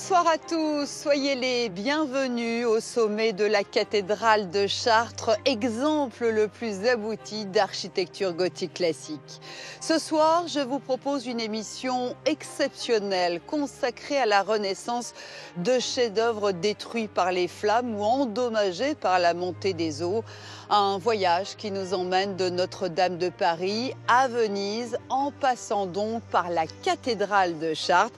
Bonsoir à tous, soyez les bienvenus au sommet de la cathédrale de Chartres, exemple le plus abouti d'architecture gothique classique. Ce soir, je vous propose une émission exceptionnelle consacrée à la renaissance de chefs-d'œuvre détruits par les flammes ou endommagés par la montée des eaux. Un voyage qui nous emmène de Notre-Dame de Paris à Venise en passant donc par la cathédrale de Chartres.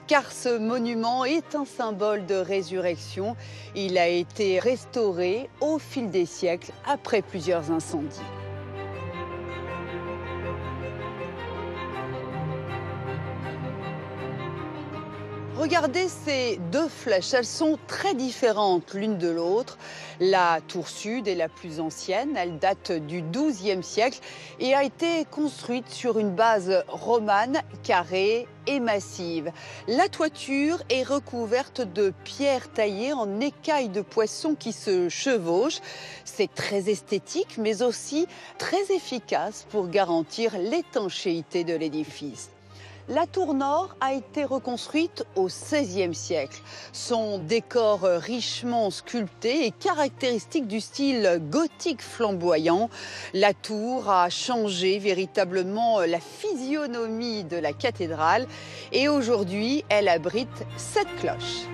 Car ce monument est un symbole de résurrection. Il a été restauré au fil des siècles après plusieurs incendies. Regardez ces deux flèches, elles sont très différentes l'une de l'autre. La tour sud est la plus ancienne, elle date du XIIe siècle et a été construite sur une base romane, carrée et massive. La toiture est recouverte de pierres taillées en écailles de poisson qui se chevauchent. C'est très esthétique mais aussi très efficace pour garantir l'étanchéité de l'édifice. La tour nord a été reconstruite au XVIe siècle. Son décor richement sculpté est caractéristique du style gothique flamboyant. La tour a changé véritablement la physionomie de la cathédrale et aujourd'hui, elle abrite 7 cloches.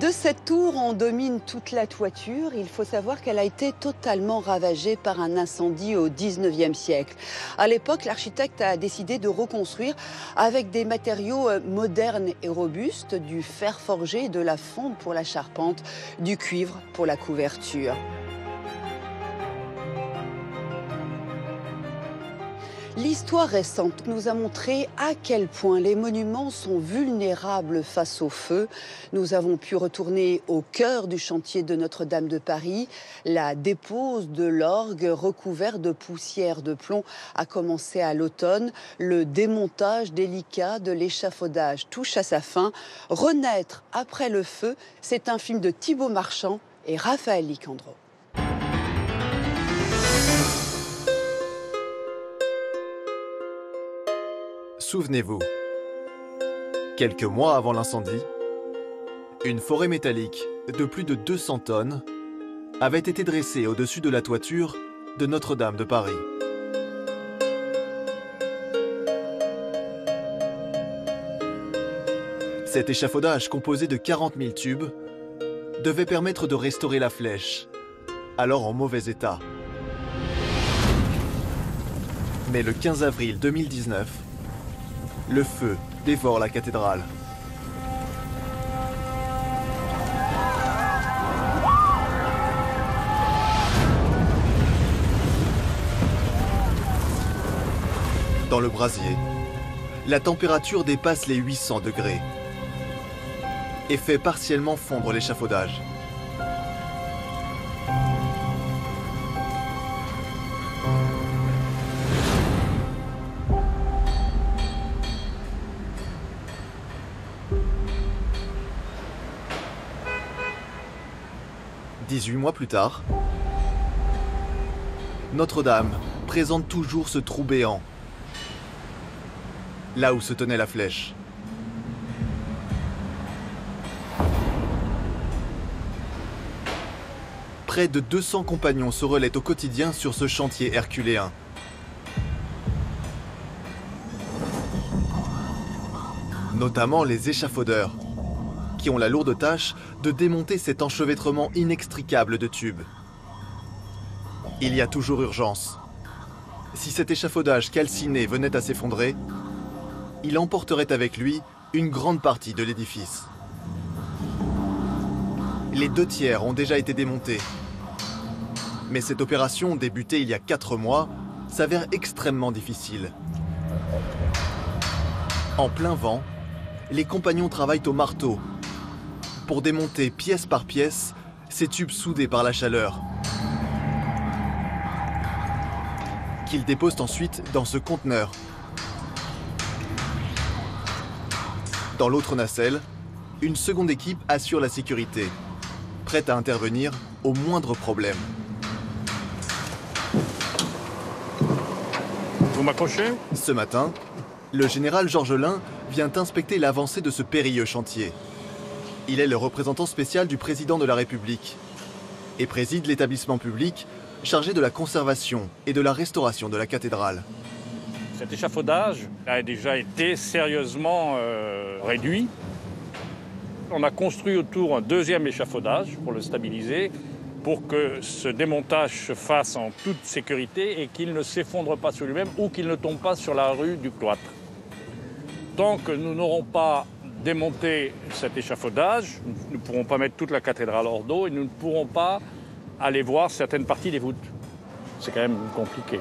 De cette tour, on domine toute la toiture. Il faut savoir qu'elle a été totalement ravagée par un incendie au XIXe siècle. À l'époque, l'architecte a décidé de reconstruire avec des matériaux modernes et robustes, du fer forgé, de la fonte pour la charpente, du cuivre pour la couverture. L'histoire récente nous a montré à quel point les monuments sont vulnérables face au feu. Nous avons pu retourner au cœur du chantier de Notre-Dame de Paris. La dépose de l'orgue recouvert de poussière de plomb a commencé à l'automne. Le démontage délicat de l'échafaudage touche à sa fin. Renaître après le feu, c'est un film de Thibaut Marchand et Raphaël Licandro. Souvenez-vous, quelques mois avant l'incendie, une forêt métallique de plus de 200 tonnes avait été dressée au-dessus de la toiture de Notre-Dame de Paris. Cet échafaudage composé de 40 000 tubes devait permettre de restaurer la flèche, alors en mauvais état. Mais le 15 avril 2019, le feu dévore la cathédrale. Dans le brasier, la température dépasse les 800 degrés et fait partiellement fondre l'échafaudage. Huit mois plus tard, Notre-Dame présente toujours ce trou béant, là où se tenait la flèche. Près de 200 compagnons se relaient au quotidien sur ce chantier herculéen. Notamment les échafaudeurs, qui ont la lourde tâche de démonter cet enchevêtrement inextricable de tubes. Il y a toujours urgence. Si cet échafaudage calciné venait à s'effondrer, il emporterait avec lui une grande partie de l'édifice. Les 2/3 ont déjà été démontés. Mais cette opération, débutée il y a 4 mois, s'avère extrêmement difficile. En plein vent, les compagnons travaillent au marteau pour démonter pièce par pièce ces tubes soudés par la chaleur, qu'ils déposent ensuite dans ce conteneur. Dans l'autre nacelle, une seconde équipe assure la sécurité, prête à intervenir au moindre problème. Vous m'accrochez ? Ce matin, le général Georgelin vient inspecter l'avancée de ce périlleux chantier. Il est le représentant spécial du président de la République et préside l'établissement public chargé de la conservation et de la restauration de la cathédrale. Cet échafaudage a déjà été sérieusement réduit. On a construit autour un deuxième échafaudage pour le stabiliser, pour que ce démontage se fasse en toute sécurité et qu'il ne s'effondre pas sur lui-même ou qu'il ne tombe pas sur la rue du cloître. Tant que nous n'aurons pas démonté cet échafaudage, nous ne pourrons pas mettre toute la cathédrale hors d'eau et nous ne pourrons pas aller voir certaines parties des voûtes. C'est quand même compliqué.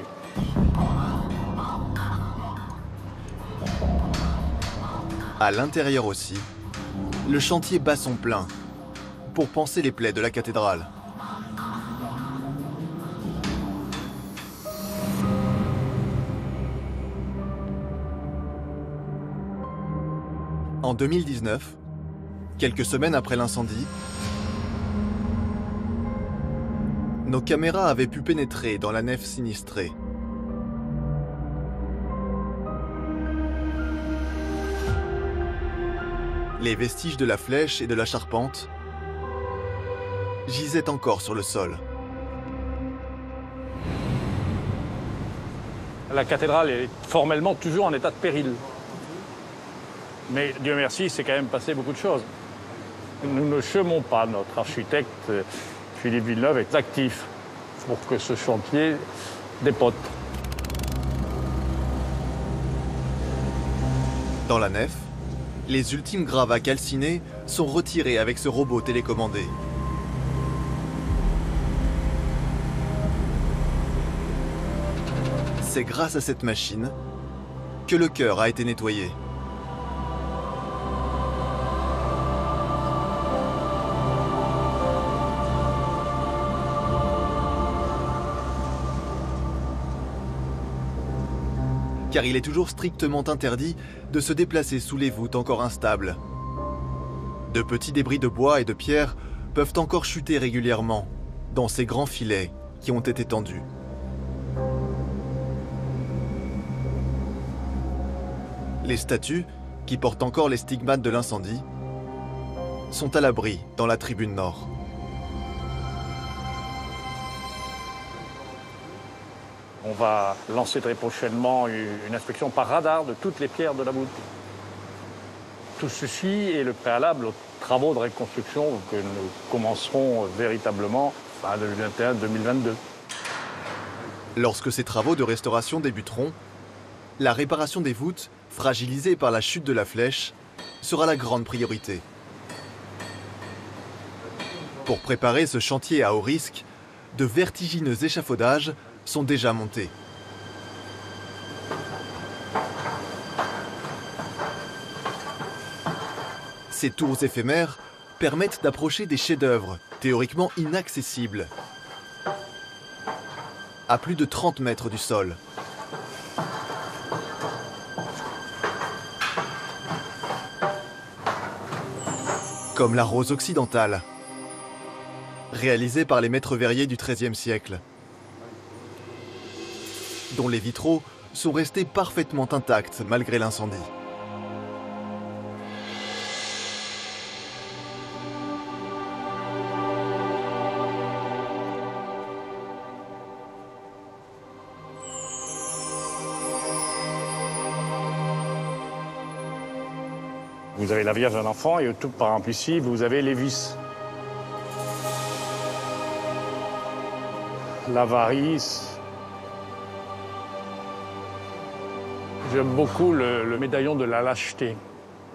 À l'intérieur aussi, le chantier bat son plein pour panser les plaies de la cathédrale. En 2019, quelques semaines après l'incendie, nos caméras avaient pu pénétrer dans la nef sinistrée. Les vestiges de la flèche et de la charpente gisaient encore sur le sol. La cathédrale est formellement toujours en état de péril. Mais Dieu merci, c'est quand même passé beaucoup de choses. Nous ne chômons pas. Notre architecte, Philippe Villeneuve, est actif pour que ce chantier dépote. Dans la nef, les ultimes gravats calcinés sont retirés avec ce robot télécommandé. C'est grâce à cette machine que le chœur a été nettoyé. Car il est toujours strictement interdit de se déplacer sous les voûtes encore instables. De petits débris de bois et de pierre peuvent encore chuter régulièrement dans ces grands filets qui ont été tendus. Les statues, qui portent encore les stigmates de l'incendie, sont à l'abri dans la tribune nord. On va lancer très prochainement une inspection par radar de toutes les pierres de la voûte. Tout ceci est le préalable aux travaux de reconstruction que nous commencerons véritablement en 2021-2022. Lorsque ces travaux de restauration débuteront, la réparation des voûtes, fragilisées par la chute de la flèche, sera la grande priorité. Pour préparer ce chantier à haut risque, de vertigineux échafaudages sont déjà montés. Ces tours éphémères permettent d'approcher des chefs-d'œuvre théoriquement inaccessibles, à plus de 30 mètres du sol. Comme la rose occidentale, réalisée par les maîtres verriers du XIIIe siècle, dont les vitraux sont restés parfaitement intacts malgré l'incendie. Vous avez la Vierge et l'Enfant et tout par exemple ici, vous avez les vis. L'avarice. J'aime beaucoup le médaillon de la lâcheté.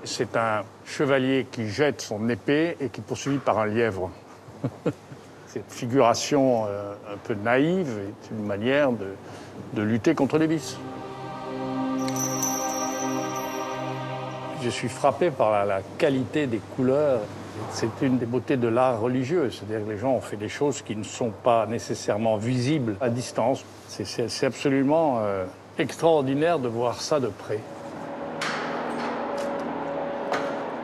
C'est un chevalier qui jette son épée et qui est poursuivi par un lièvre. Cette figuration un peu naïve est une manière de lutter contre les vices. Je suis frappé par la qualité des couleurs. C'est une des beautés de l'art religieux. C'est-à-dire que les gens ont fait des choses qui ne sont pas nécessairement visibles à distance. C'est absolument extraordinaire de voir ça de près.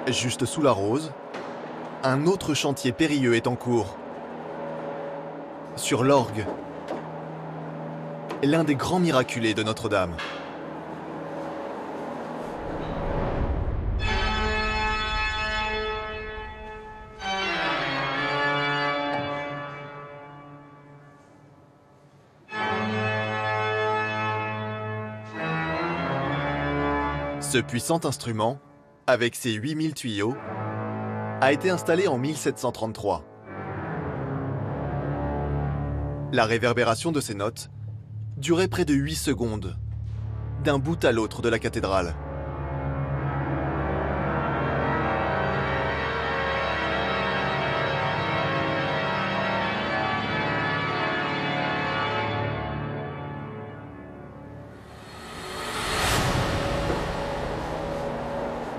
Juste sous la rose, un autre chantier périlleux est en cours. Sur l'orgue, l'un des grands miraculés de Notre-Dame. Ce puissant instrument, avec ses 8000 tuyaux, a été installé en 1733. La réverbération de ces notes durait près de 8 secondes, d'un bout à l'autre de la cathédrale.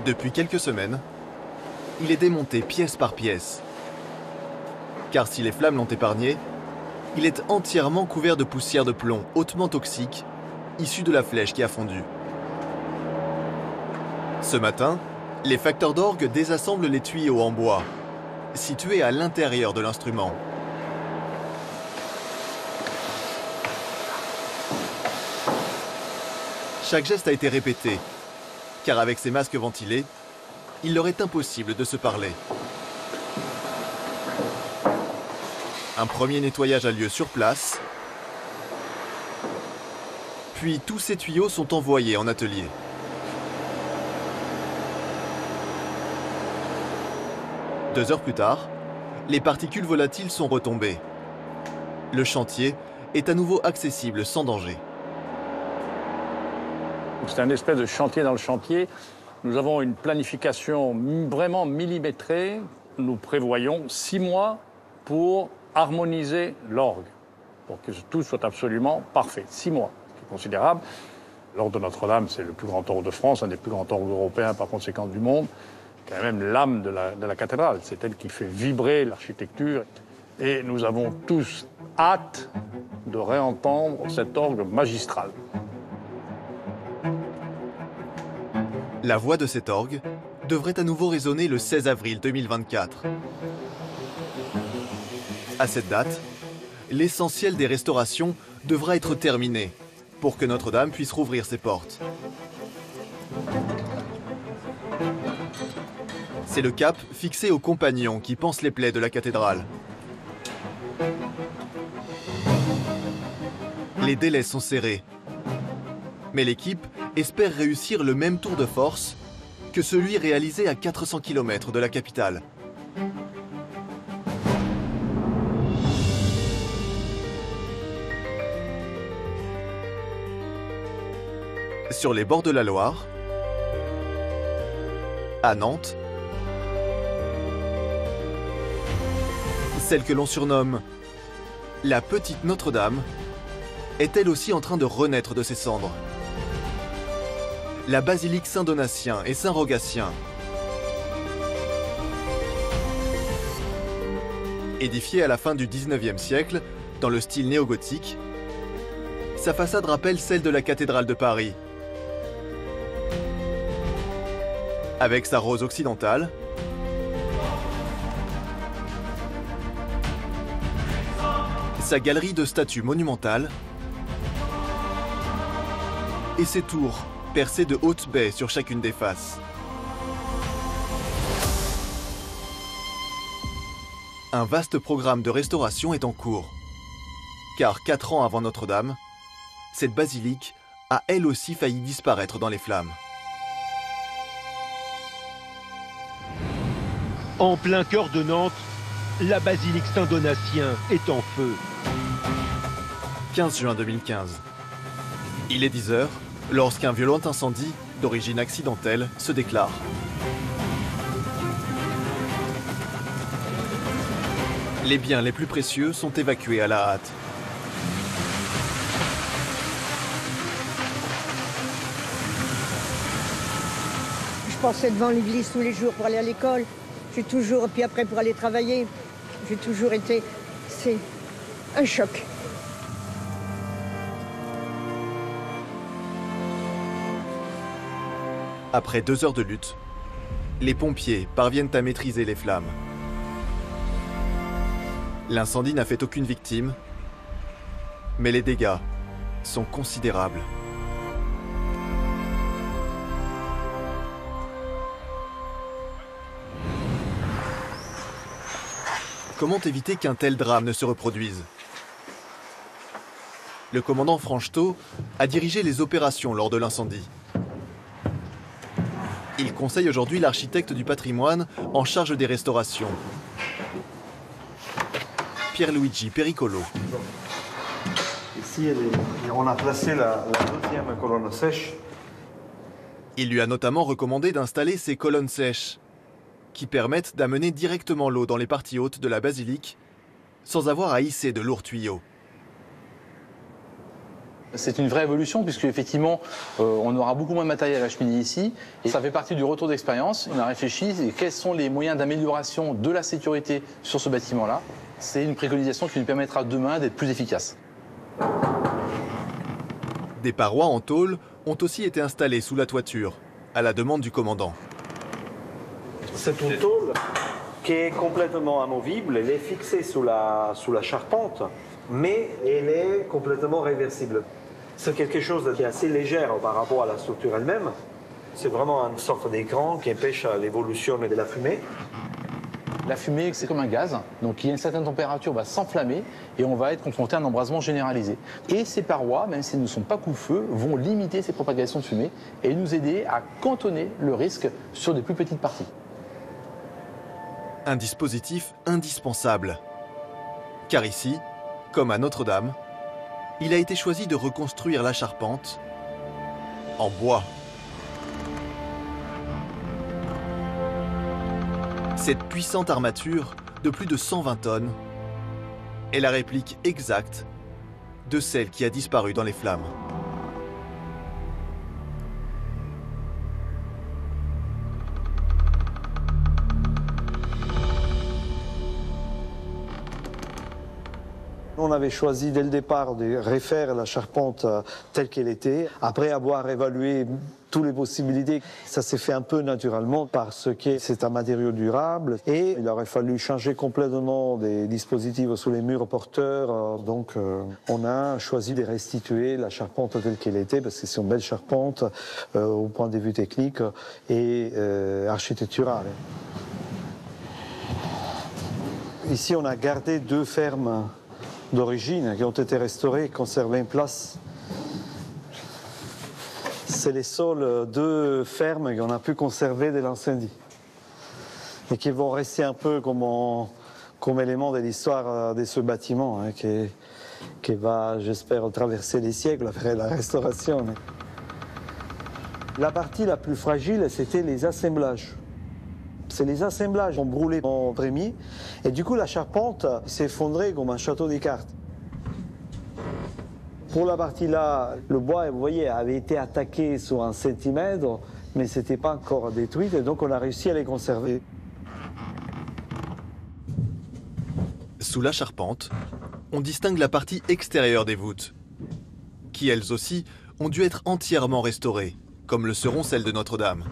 Depuis quelques semaines, il est démonté pièce par pièce. Car si les flammes l'ont épargné, il est entièrement couvert de poussière de plomb hautement toxique, issue de la flèche qui a fondu. Ce matin, les facteurs d'orgue désassemblent les tuyaux en bois, situés à l'intérieur de l'instrument. Chaque geste a été répété, car avec ces masques ventilés, il leur est impossible de se parler. Un premier nettoyage a lieu sur place, puis tous ces tuyaux sont envoyés en atelier. Deux heures plus tard, les particules volatiles sont retombées. Le chantier est à nouveau accessible sans danger. C'est un espèce de chantier dans le chantier. Nous avons une planification vraiment millimétrée. Nous prévoyons 6 mois pour harmoniser l'orgue, pour que tout soit absolument parfait. 6 mois, c'est considérable. L'orgue de Notre-Dame, c'est le plus grand orgue de France, un des plus grands orgues européens par conséquent du monde. C'est quand même l'âme de la cathédrale. C'est elle qui fait vibrer l'architecture. Et nous avons tous hâte de réentendre cet orgue magistral. La voix de cet orgue devrait à nouveau résonner le 16 avril 2024. À cette date, l'essentiel des restaurations devra être terminé pour que Notre-Dame puisse rouvrir ses portes. C'est le cap fixé aux compagnons qui pansent les plaies de la cathédrale. Les délais sont serrés, mais l'équipe espère réussir le même tour de force que celui réalisé à 400 km de la capitale. Sur les bords de la Loire, à Nantes, celle que l'on surnomme la Petite Notre-Dame est elle aussi en train de renaître de ses cendres. La basilique Saint-Donatien et Saint-Rogatien, édifiée à la fin du XIXe siècle dans le style néo-gothique, sa façade rappelle celle de la cathédrale de Paris. Avec sa rose occidentale, sa galerie de statues monumentales et ses tours percées de hautes baies sur chacune des faces. Un vaste programme de restauration est en cours, car 4 ans avant Notre-Dame, cette basilique a elle aussi failli disparaître dans les flammes. En plein cœur de Nantes, la basilique Saint-Donatien est en feu. 15 juin 2015. Il est 10 h lorsqu'un violent incendie, d'origine accidentelle, se déclare. Les biens les plus précieux sont évacués à la hâte. Je passais devant l'église tous les jours pour aller à l'école. J'ai toujours, puis après pour aller travailler, j'ai toujours été... C'est un choc. Après 2 heures de lutte, les pompiers parviennent à maîtriser les flammes. L'incendie n'a fait aucune victime, mais les dégâts sont considérables. Comment éviter qu'un tel drame ne se reproduise? Le commandant Franchetot a dirigé les opérations lors de l'incendie. Il conseille aujourd'hui l'architecte du patrimoine en charge des restaurations, Pierluigi Pericolo. Ici, on a placé la deuxième colonne sèche. Il lui a notamment recommandé d'installer ces colonnes sèches, qui permettent d'amener directement l'eau dans les parties hautes de la basilique, sans avoir à hisser de lourds tuyaux. C'est une vraie évolution puisque effectivement on aura beaucoup moins de matériel à cheminer ici et ça fait partie du retour d'expérience. On a réfléchi quels sont les moyens d'amélioration de la sécurité sur ce bâtiment-là. C'est une préconisation qui nous permettra demain d'être plus efficace. Des parois en tôle ont aussi été installées sous la toiture, à la demande du commandant. C'est une tôle qui est complètement amovible, elle est fixée sous la charpente, mais elle est complètement réversible. C'est quelque chose qui est assez léger par rapport à la structure elle-même. C'est vraiment une sorte d'écran qui empêche l'évolution de la fumée. La fumée, c'est comme un gaz, donc il y a une certaine température, va s'enflammer et on va être confronté à un embrasement généralisé. Et ces parois, même si elles ne sont pas coupe-feu, vont limiter ces propagations de fumée et nous aider à cantonner le risque sur des plus petites parties. Un dispositif indispensable. Car ici, comme à Notre-Dame, il a été choisi de reconstruire la charpente en bois. Cette puissante armature de plus de 120 tonnes est la réplique exacte de celle qui a disparu dans les flammes. On avait choisi dès le départ de refaire la charpente telle qu'elle était, après avoir évalué toutes les possibilités. Ça s'est fait un peu naturellement parce que c'est un matériau durable et il aurait fallu changer complètement des dispositifs sous les murs porteurs. Donc on a choisi de restituer la charpente telle qu'elle était parce que c'est une belle charpente au point de vue technique et architectural. Ici on a gardé deux fermes d'origine qui ont été restaurées et conservées en place. C'est les seules deux fermes qu'on a pu conserver de l'incendie et qui vont rester un peu comme élément de l'histoire de ce bâtiment qui va, j'espère, traverser les siècles après la restauration. La partie la plus fragile, c'était les assemblages. C'est les assemblages qui ont brûlé en premier et du coup la charpente s'est effondrée comme un château des cartes. Pour la partie là, le bois, vous voyez, avait été attaqué sur 1 centimètre, mais ce n'était pas encore détruit et donc on a réussi à les conserver. Sous la charpente, on distingue la partie extérieure des voûtes, qui elles aussi ont dû être entièrement restaurées, comme le seront celles de Notre-Dame.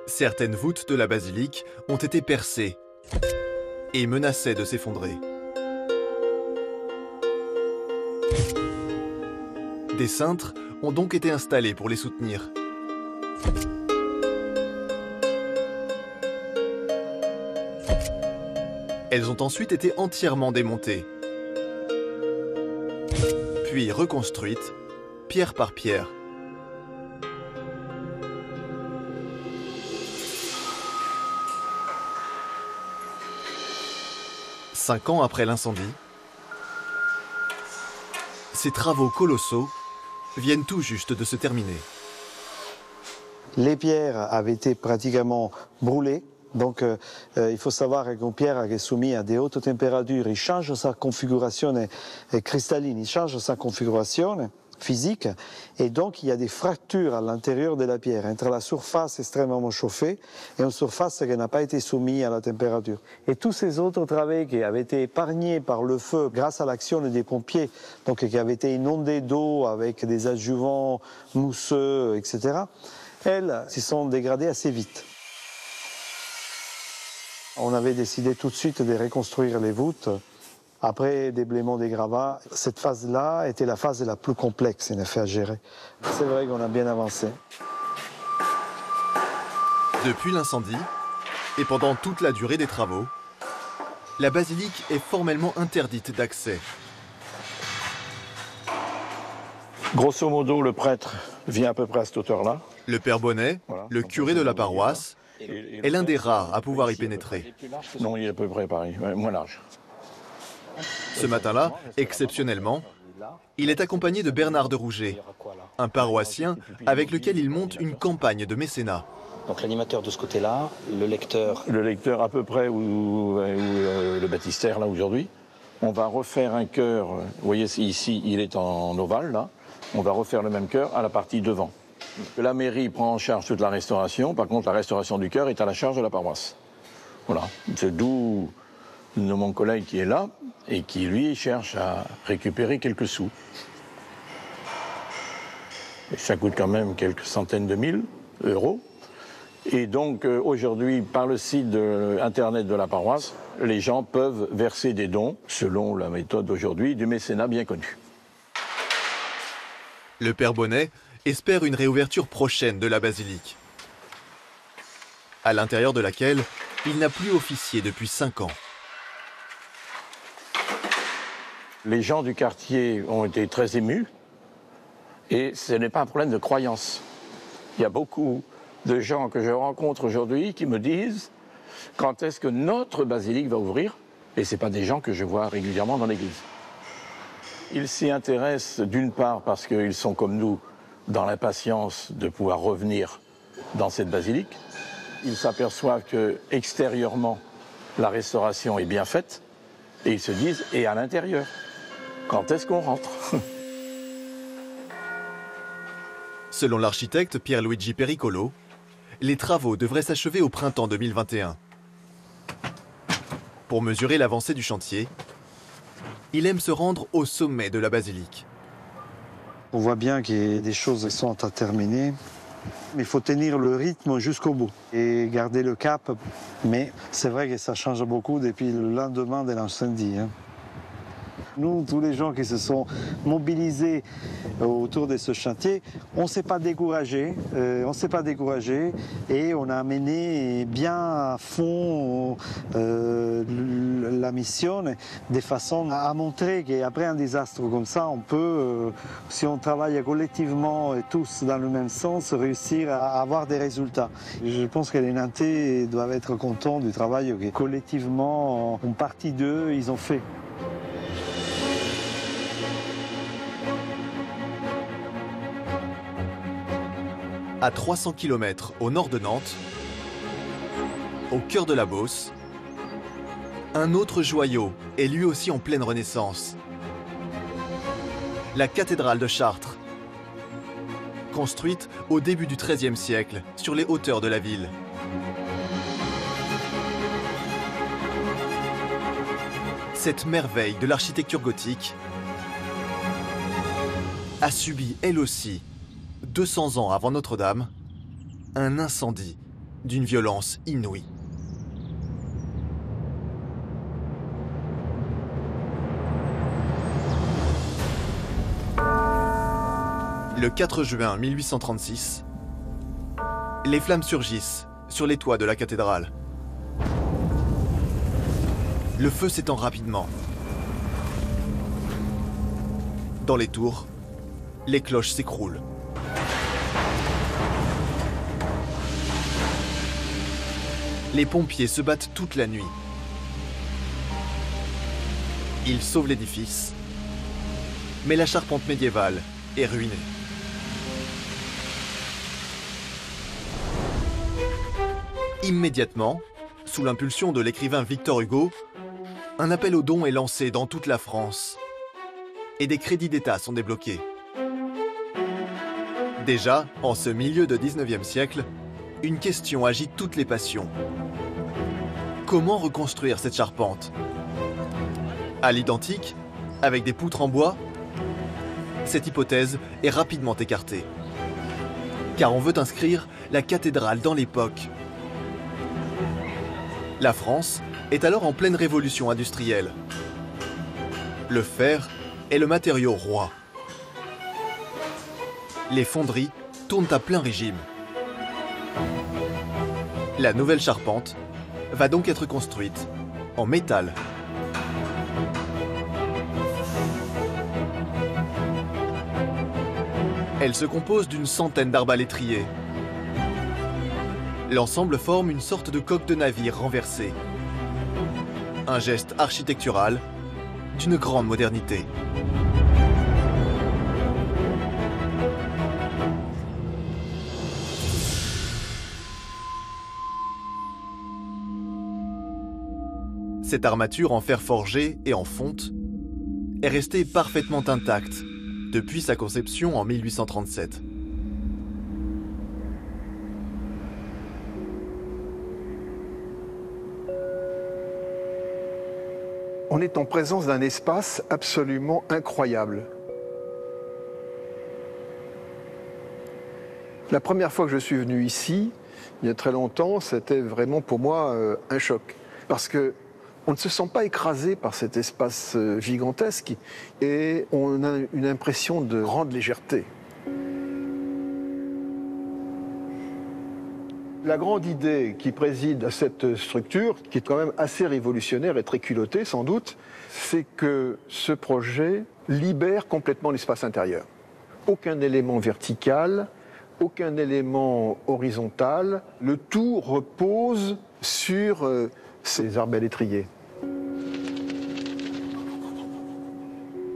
Certaines voûtes de la basilique ont été percées et menaçaient de s'effondrer. Des cintres ont donc été installés pour les soutenir. Elles ont ensuite été entièrement démontées, puis reconstruites, pierre par pierre. Cinq ans après l'incendie, ces travaux colossaux viennent tout juste de se terminer. Les pierres avaient été pratiquement brûlées. Donc il faut savoir qu'une pierre qui est soumise à des hautes températures, il change sa configuration cristalline, il change sa configuration physique et donc il y a des fractures à l'intérieur de la pierre entre la surface extrêmement chauffée et une surface qui n'a pas été soumise à la température. Et tous ces autres travaux qui avaient été épargnés par le feu grâce à l'action des pompiers, donc qui avaient été inondés d'eau avec des adjuvants mousseux, etc., elles se sont dégradées assez vite. On avait décidé tout de suite de reconstruire les voûtes. Après déblaiement des gravats, cette phase-là était la phase la plus complexe en effet à gérer. C'est vrai qu'on a bien avancé. Depuis l'incendie, et pendant toute la durée des travaux, la basilique est formellement interdite d'accès. Grosso modo, le prêtre vient à peu près à cette hauteur-là. Le père Bonnet, Voilà. le curé de la paroisse, est l'un des rares à pouvoir y pénétrer. Non, il est à peu près pareil, ouais, moins large. Ce matin-là, exceptionnellement, il est accompagné de Bernard de Rouget, un paroissien avec lequel il monte une campagne de mécénat. Donc l'animateur de ce côté-là, le lecteur... Le lecteur à peu près où le baptistère là aujourd'hui. On va refaire un chœur, vous voyez ici il est en ovale là, on va refaire le même chœur à la partie devant. La mairie prend en charge toute la restauration, par contre la restauration du chœur est à la charge de la paroisse. Voilà, c'est d'où mon collègue qui est là et qui lui cherche à récupérer quelques sous. Et ça coûte quand même quelques centaines de mille euros. Et donc aujourd'hui, par le site internet de la paroisse, les gens peuvent verser des dons, selon la méthode d'aujourd'hui du mécénat bien connu. Le père Bonnet espère une réouverture prochaine de la basilique, à l'intérieur de laquelle il n'a plus officié depuis 5 ans. Les gens du quartier ont été très émus, et ce n'est pas un problème de croyance. Il y a beaucoup de gens que je rencontre aujourd'hui qui me disent quand est-ce que notre basilique va ouvrir, et ce n'est pas des gens que je vois régulièrement dans l'église. Ils s'y intéressent d'une part parce qu'ils sont comme nous dans l'impatience de pouvoir revenir dans cette basilique. Ils s'aperçoivent que extérieurement la restauration est bien faite et ils se disent et à l'intérieur, quand est-ce qu'on rentre? Selon l'architecte Pierluigi Pericolo, les travaux devraient s'achever au printemps 2021. Pour mesurer l'avancée du chantier, il aime se rendre au sommet de la basilique. On voit bien qu'il y a des choses qui sont à terminer. Mais il faut tenir le rythme jusqu'au bout et garder le cap. Mais c'est vrai que ça change beaucoup depuis le lendemain de l'incendie. Nous, tous les gens qui se sont mobilisés autour de ce chantier, on ne s'est pas découragé, et on a mené bien à fond la mission de façon à montrer qu'après un désastre comme ça, on peut, si on travaille collectivement et tous dans le même sens, réussir à avoir des résultats. Je pense que les Nantais doivent être contents du travail que collectivement, une partie d'eux, ils ont fait. À 300 km au nord de Nantes, au cœur de la Beauce, un autre joyau est lui aussi en pleine renaissance. La cathédrale de Chartres, construite au début du XIIIe siècle sur les hauteurs de la ville. Cette merveille de l'architecture gothique a subi elle aussi, 200 ans avant Notre-Dame, un incendie d'une violence inouïe. Le 4 juin 1836, les flammes surgissent sur les toits de la cathédrale. Le feu s'étend rapidement. Dans les tours, les cloches s'écroulent. Les pompiers se battent toute la nuit. Ils sauvent l'édifice, mais la charpente médiévale est ruinée. Immédiatement, sous l'impulsion de l'écrivain Victor Hugo, un appel aux dons est lancé dans toute la France et des crédits d'État sont débloqués. Déjà, en ce milieu de 19e siècle, une question agite toutes les passions. Comment reconstruire cette charpente? À l'identique, avec des poutres en bois? Cette hypothèse est rapidement écartée. Car on veut inscrire la cathédrale dans l'époque. La France est alors en pleine révolution industrielle. Le fer est le matériau roi. Les fonderies tournent à plein régime. La nouvelle charpente va donc être construite en métal. Elle se compose d'une centaine d'arbalétriers. L'ensemble forme une sorte de coque de navire renversée. Un geste architectural d'une grande modernité. Cette armature en fer forgé et en fonte est restée parfaitement intacte depuis sa conception en 1837. On est en présence d'un espace absolument incroyable. La première fois que je suis venu ici, il y a très longtemps, c'était vraiment pour moi un choc. Parce que on ne se sent pas écrasé par cet espace gigantesque et on a une impression de grande légèreté. La grande idée qui préside à cette structure, qui est quand même assez révolutionnaire et très culottée sans doute, c'est que ce projet libère complètement l'espace intérieur. Aucun élément vertical, aucun élément horizontal, le tout repose sur ces arbalétriers.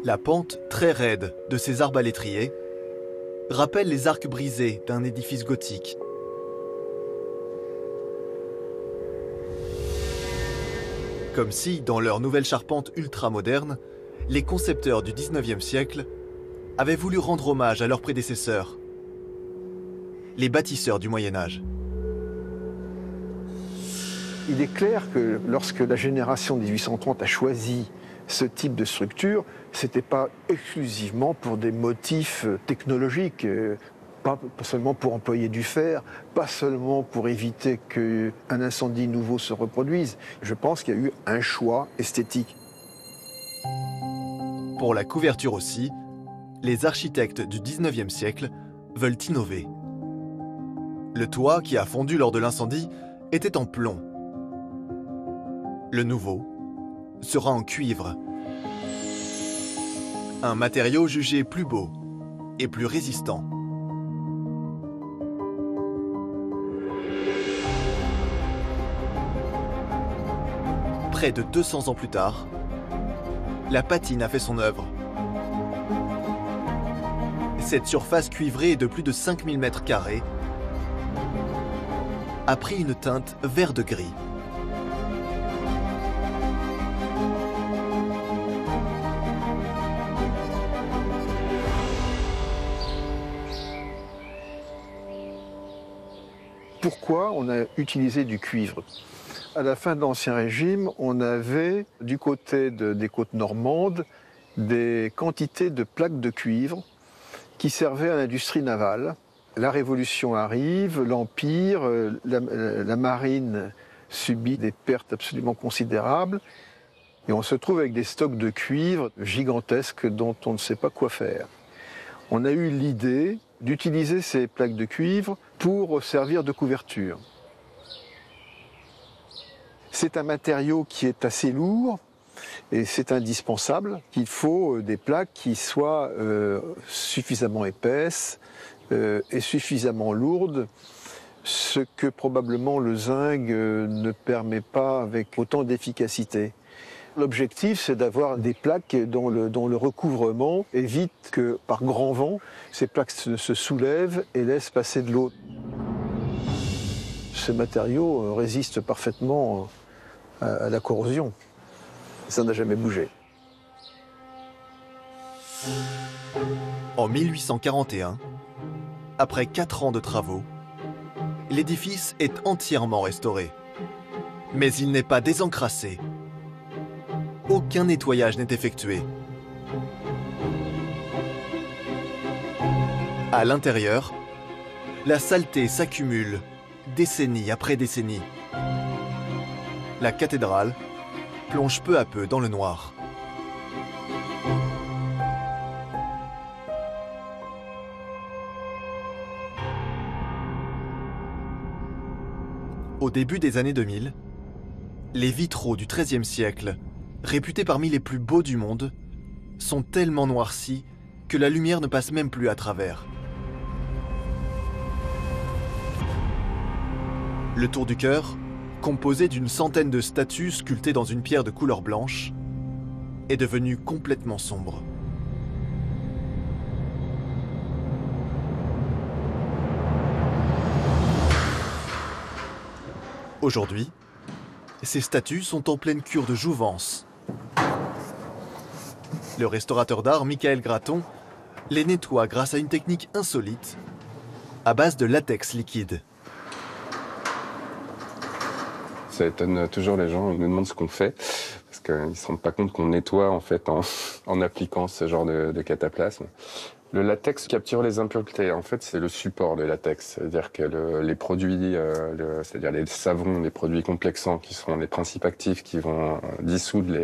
La pente très raide de ces arbalétriers rappelle les arcs brisés d'un édifice gothique. Comme si, dans leur nouvelle charpente ultra-moderne, les concepteurs du 19e siècle avaient voulu rendre hommage à leurs prédécesseurs, les bâtisseurs du Moyen-Âge. Il est clair que lorsque la génération de 1830 a choisi ce type de structure, ce n'était pas exclusivement pour des motifs technologiques, pas seulement pour employer du fer, pas seulement pour éviter qu'un incendie nouveau se reproduise. Je pense qu'il y a eu un choix esthétique. Pour la couverture aussi, les architectes du 19e siècle veulent innover. Le toit qui a fondu lors de l'incendie était en plomb. Le nouveau sera en cuivre. Un matériau jugé plus beau et plus résistant. Près de 200 ans plus tard, la patine a fait son œuvre. Cette surface cuivrée de plus de 5000 m² a pris une teinte vert de gris. Pourquoi on a utilisé du cuivre? À la fin de l'Ancien Régime, on avait du côté des côtes normandes des quantités de plaques de cuivre qui servaient à l'industrie navale. La Révolution arrive, l'Empire, la marine subit des pertes absolument considérables et on se trouve avec des stocks de cuivre gigantesques dont on ne sait pas quoi faire. On a eu l'idée d'utiliser ces plaques de cuivre pour servir de couverture. C'est un matériau qui est assez lourd et c'est indispensable. Il faut des plaques qui soient suffisamment épaisses et suffisamment lourdes, ce que probablement le zinc ne permet pas avec autant d'efficacité. L'objectif, c'est d'avoir des plaques dont le recouvrement évite que, par grand vent, ces plaques se soulèvent et laissent passer de l'eau. Ces matériaux résistent parfaitement à la corrosion. Ça n'a jamais bougé. En 1841, après 4 ans de travaux, l'édifice est entièrement restauré. Mais il n'est pas désencrassé. Aucun nettoyage n'est effectué. À l'intérieur, la saleté s'accumule décennie après décennie. La cathédrale plonge peu à peu dans le noir. Au début des années 2000, les vitraux du XIIIe siècle, réputés parmi les plus beaux du monde, sont tellement noircis que la lumière ne passe même plus à travers. Le tour du chœur, composé d'une centaine de statues sculptées dans une pierre de couleur blanche, est devenu complètement sombre. Aujourd'hui, ces statues sont en pleine cure de jouvence. Le restaurateur d'art Michael Graton les nettoie grâce à une technique insolite à base de latex liquide. Ça étonne toujours les gens, ils nous demandent ce qu'on fait, parce qu'ils ne se rendent pas compte qu'on nettoie en fait en appliquant ce genre de cataplasme. Le latex capture les impuretés, en fait c'est le support de latex, c'est-à-dire que les produits, c'est-à-dire les savons, les produits complexants qui sont les principes actifs qui vont dissoudre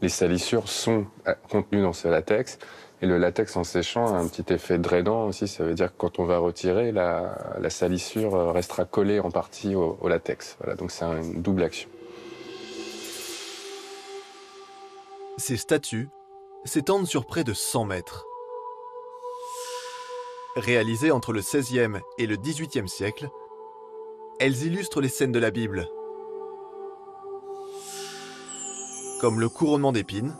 les salissures sont contenus dans ce latex. Et le latex en séchant a un petit effet drainant aussi, ça veut dire que quand on va retirer, la salissure restera collée en partie au latex. Voilà, donc c'est une double action. Ces statues s'étendent sur près de 100 mètres. Réalisées entre le XVIe et le XVIIIe siècle, elles illustrent les scènes de la Bible, comme le couronnement d'épines,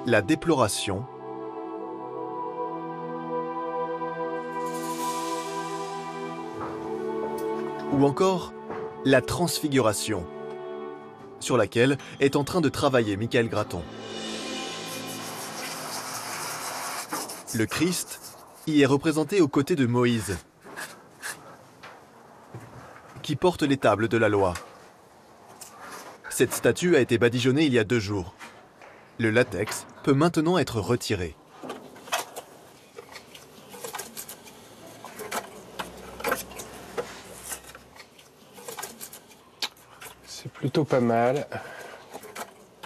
la déploration, ou encore la transfiguration, sur laquelle est en train de travailler Michael Graton. Le Christ y est représenté aux côtés de Moïse, qui porte les tables de la loi. Cette statue a été badigeonnée il y a 2 jours. Le latex peut maintenant être retiré. C'est plutôt pas mal.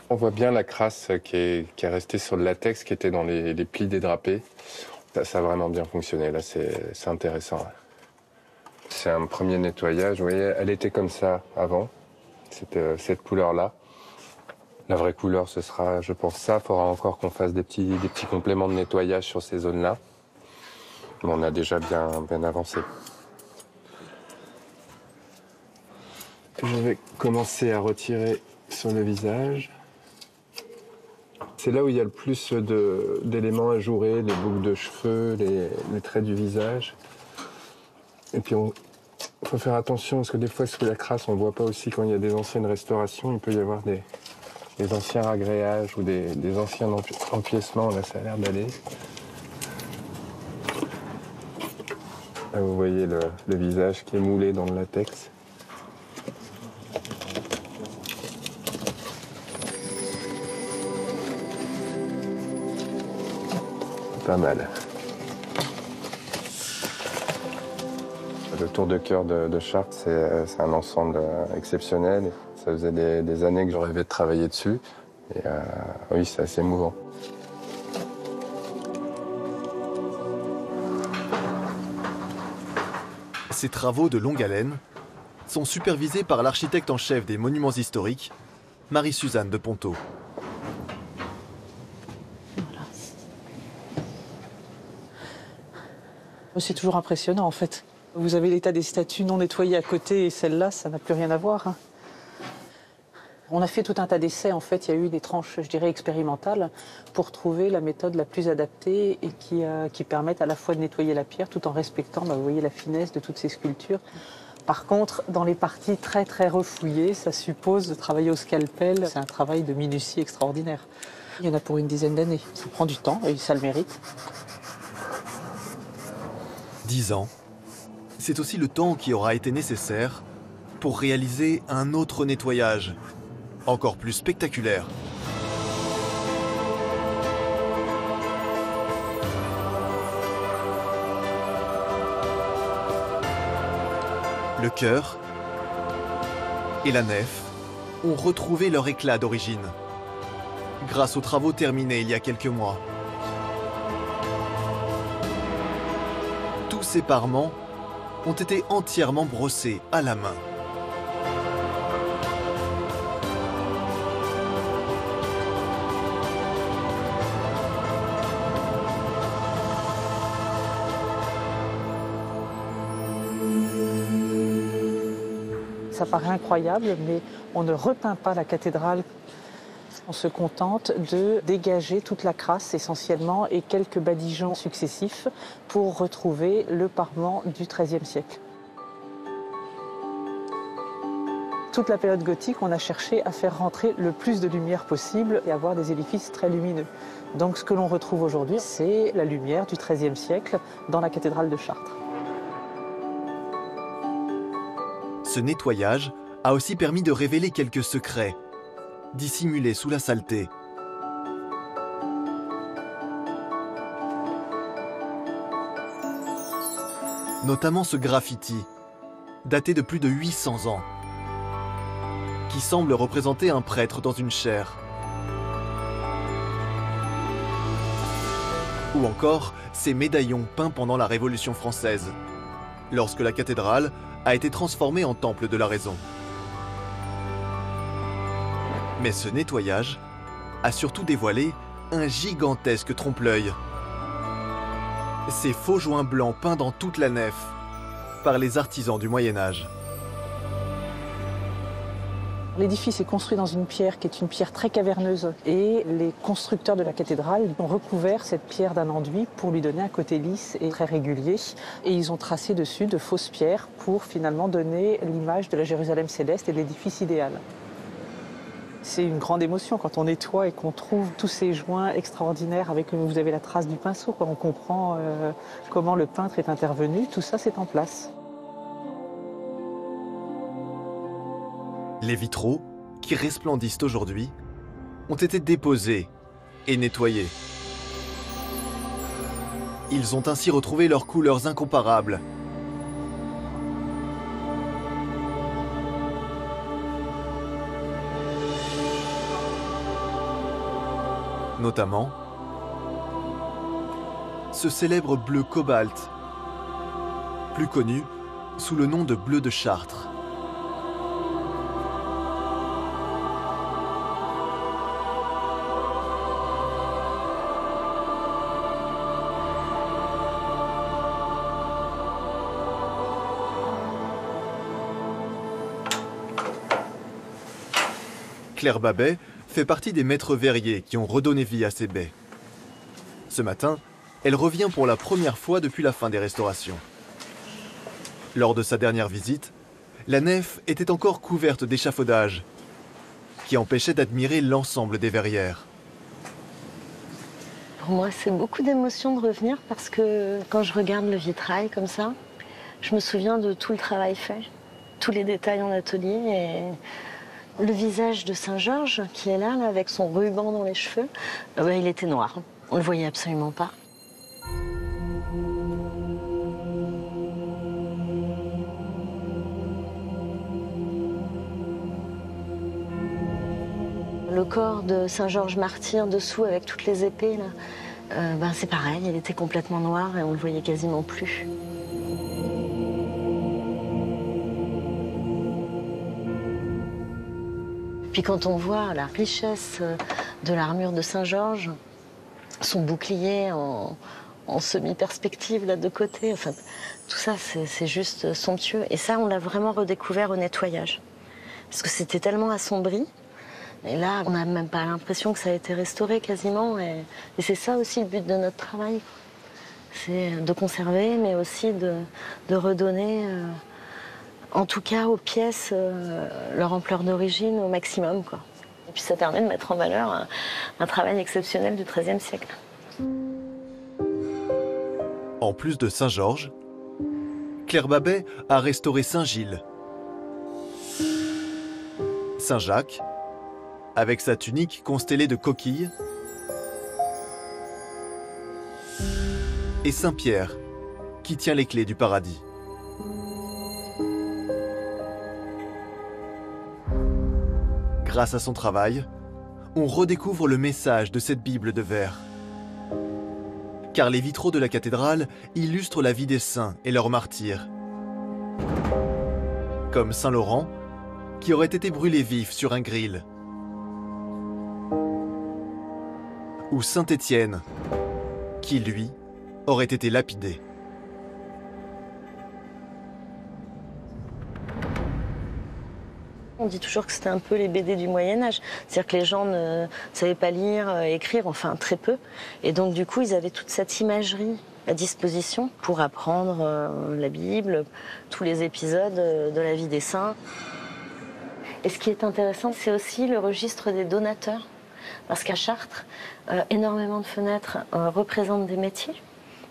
On voit bien la crasse qui est restée sur le latex, qui était dans les plis dédrapés. Ça a vraiment bien fonctionné, là c'est intéressant. C'est un premier nettoyage, vous voyez, elle était comme ça avant, cette couleur-là. La vraie couleur, ce sera, je pense, ça. Il faudra encore qu'on fasse des petits compléments de nettoyage sur ces zones-là. Mais on a déjà bien avancé. Je vais commencer à retirer sur le visage. C'est là où il y a le plus d'éléments ajourés, les boucles de cheveux, les traits du visage. Et puis il faut faire attention parce que des fois sous la crasse, on ne voit pas aussi quand il y a des anciennes restaurations, il peut y avoir des anciens ragréages ou des anciens empiècements. Là, ça a l'air d'aller. Là, vous voyez le visage qui est moulé dans le latex. Pas mal. Le tour de chœur de Chartres, c'est un ensemble exceptionnel. Ça faisait des années que je rêvais de travailler dessus. Et oui, c'est assez émouvant. Ces travaux de longue haleine sont supervisés par l'architecte en chef des monuments historiques, Marie-Suzanne de Ponto. C'est toujours impressionnant en fait. Vous avez l'état des statues non nettoyées à côté et celle-là, ça n'a plus rien à voir. On a fait tout un tas d'essais en fait. Il y a eu des tranches, je dirais, expérimentales pour trouver la méthode la plus adaptée et qui permette à la fois de nettoyer la pierre tout en respectant, vous voyez, la finesse de toutes ces sculptures. Par contre, dans les parties très très refouillées, ça suppose de travailler au scalpel. C'est un travail de minutie extraordinaire. Il y en a pour une dizaine d'années. Ça prend du temps et ça le mérite. 10 ans, c'est aussi le temps qui aura été nécessaire pour réaliser un autre nettoyage, encore plus spectaculaire. Le chœur et la nef ont retrouvé leur éclat d'origine, grâce aux travaux terminés il y a quelques mois. Tous ces parements ont été entièrement brossés à la main. Ça paraît incroyable, mais on ne repeint pas la cathédrale. On se contente de dégager toute la crasse essentiellement et quelques badigeons successifs pour retrouver le parement du XIIIe siècle. Toute la période gothique, on a cherché à faire rentrer le plus de lumière possible et avoir des édifices très lumineux. Donc ce que l'on retrouve aujourd'hui, c'est la lumière du XIIIe siècle dans la cathédrale de Chartres. Ce nettoyage a aussi permis de révéler quelques secrets, dissimulés sous la saleté. Notamment ce graffiti, daté de plus de 800 ans, qui semble représenter un prêtre dans une chaire. Ou encore ces médaillons peints pendant la Révolution française, lorsque la cathédrale a été transformée en temple de la raison. Mais ce nettoyage a surtout dévoilé un gigantesque trompe-l'œil. Ces faux joints blancs peints dans toute la nef par les artisans du Moyen-Âge. L'édifice est construit dans une pierre qui est une pierre très caverneuse et les constructeurs de la cathédrale ont recouvert cette pierre d'un enduit pour lui donner un côté lisse et très régulier. Et ils ont tracé dessus de fausses pierres pour finalement donner l'image de la Jérusalem céleste et de l'édifice idéal. C'est une grande émotion quand on nettoie et qu'on trouve tous ces joints extraordinaires avec, vous avez la trace du pinceau, on comprend comment le peintre est intervenu, tout ça c'est en place. Les vitraux, qui resplendissent aujourd'hui, ont été déposés et nettoyés. Ils ont ainsi retrouvé leurs couleurs incomparables. Notamment, ce célèbre bleu cobalt, plus connu sous le nom de bleu de Chartres. Claire Babet fait partie des maîtres verriers qui ont redonné vie à ces baies. Ce matin, elle revient pour la première fois depuis la fin des restaurations. Lors de sa dernière visite, la nef était encore couverte d'échafaudages qui empêchaient d'admirer l'ensemble des verrières. Pour moi, c'est beaucoup d'émotions de revenir parce que quand je regarde le vitrail comme ça, je me souviens de tout le travail fait, tous les détails en atelier et le visage de Saint-Georges qui est là, avec son ruban dans les cheveux, il était noir. On ne le voyait absolument pas. Le corps de Saint-Georges martyr dessous avec toutes les épées, là, c'est pareil, il était complètement noir et on ne le voyait quasiment plus. Puis quand on voit la richesse de l'armure de Saint-Georges, son bouclier en semi-perspective là de côté, enfin, tout ça c'est juste somptueux. Et ça on l'a vraiment redécouvert au nettoyage. Parce que c'était tellement assombri. Et là on n'a même pas l'impression que ça a été restauré quasiment. Et c'est ça aussi le but de notre travail. C'est de conserver mais aussi de redonner... en tout cas, aux pièces, leur ampleur d'origine au maximum, quoi. Et puis ça permet de mettre en valeur un travail exceptionnel du XIIIe siècle. En plus de Saint-Georges, Claire Babet a restauré Saint-Gilles, Saint-Jacques, avec sa tunique constellée de coquilles, et Saint-Pierre, qui tient les clés du paradis. Grâce à son travail, on redécouvre le message de cette Bible de verre. Car les vitraux de la cathédrale illustrent la vie des saints et leurs martyrs. Comme Saint Laurent, qui aurait été brûlé vif sur un gril. Ou Saint Étienne, qui, lui, aurait été lapidé. On dit toujours que c'était un peu les BD du Moyen-Âge. C'est-à-dire que les gens ne savaient pas lire, écrire, enfin très peu. Et donc du coup, ils avaient toute cette imagerie à disposition pour apprendre la Bible, tous les épisodes de la vie des saints. Et ce qui est intéressant, c'est aussi le registre des donateurs. Parce qu'à Chartres, énormément de fenêtres représentent des métiers.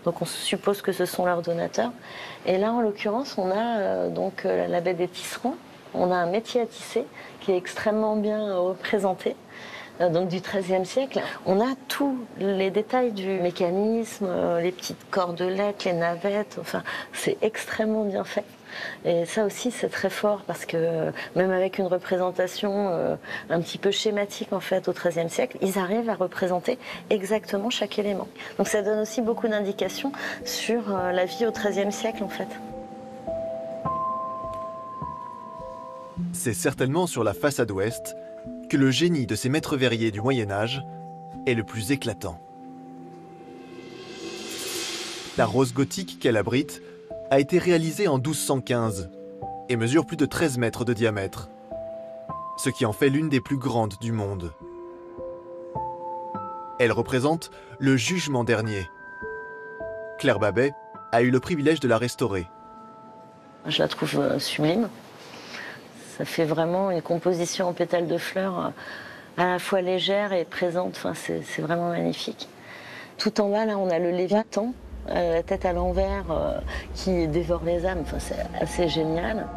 Donc on suppose que ce sont leurs donateurs. Et là, en l'occurrence, on a donc la baie des tisserands. On a un métier à tisser qui est extrêmement bien représenté, donc du XIIIe siècle. On a tous les détails du mécanisme, les petites cordelettes, les navettes, enfin, c'est extrêmement bien fait. Et ça aussi, c'est très fort parce que même avec une représentation un petit peu schématique en fait au XIIIe siècle, ils arrivent à représenter exactement chaque élément. Donc ça donne aussi beaucoup d'indications sur la vie au XIIIe siècle en fait. C'est certainement sur la façade ouest que le génie de ces maîtres verriers du Moyen-Âge est le plus éclatant. La rose gothique qu'elle abrite a été réalisée en 1215 et mesure plus de 13 mètres de diamètre, ce qui en fait l'une des plus grandes du monde. Elle représente le jugement dernier. Claire Babet a eu le privilège de la restaurer. Je la trouve sublime. Ça fait vraiment une composition en pétales de fleurs à la fois légère et présente. Enfin, c'est vraiment magnifique. Tout en bas, là, on a le Léviathan, la tête à l'envers, qui dévore les âmes. Enfin, c'est assez génial.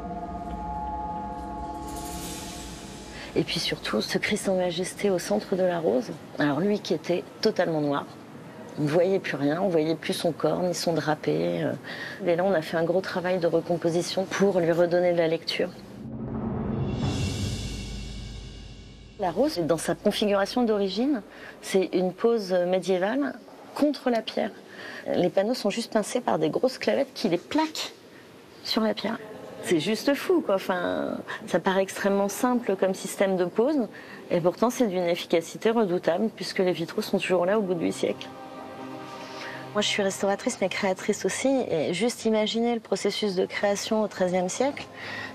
Et puis surtout, ce Christ en majesté au centre de la rose. Alors lui qui était totalement noir. On ne voyait plus rien, on ne voyait plus son corps, ni son drapé. Et là, on a fait un gros travail de recomposition pour lui redonner de la lecture. La rose, dans sa configuration d'origine, c'est une pose médiévale contre la pierre. Les panneaux sont juste pincés par des grosses clavettes qui les plaquent sur la pierre. C'est juste fou, quoi. Enfin, ça paraît extrêmement simple comme système de pose, et pourtant c'est d'une efficacité redoutable, puisque les vitraux sont toujours là au bout de 8 siècles. Moi, je suis restauratrice, mais créatrice aussi, et juste imaginer le processus de création au XIIIe siècle,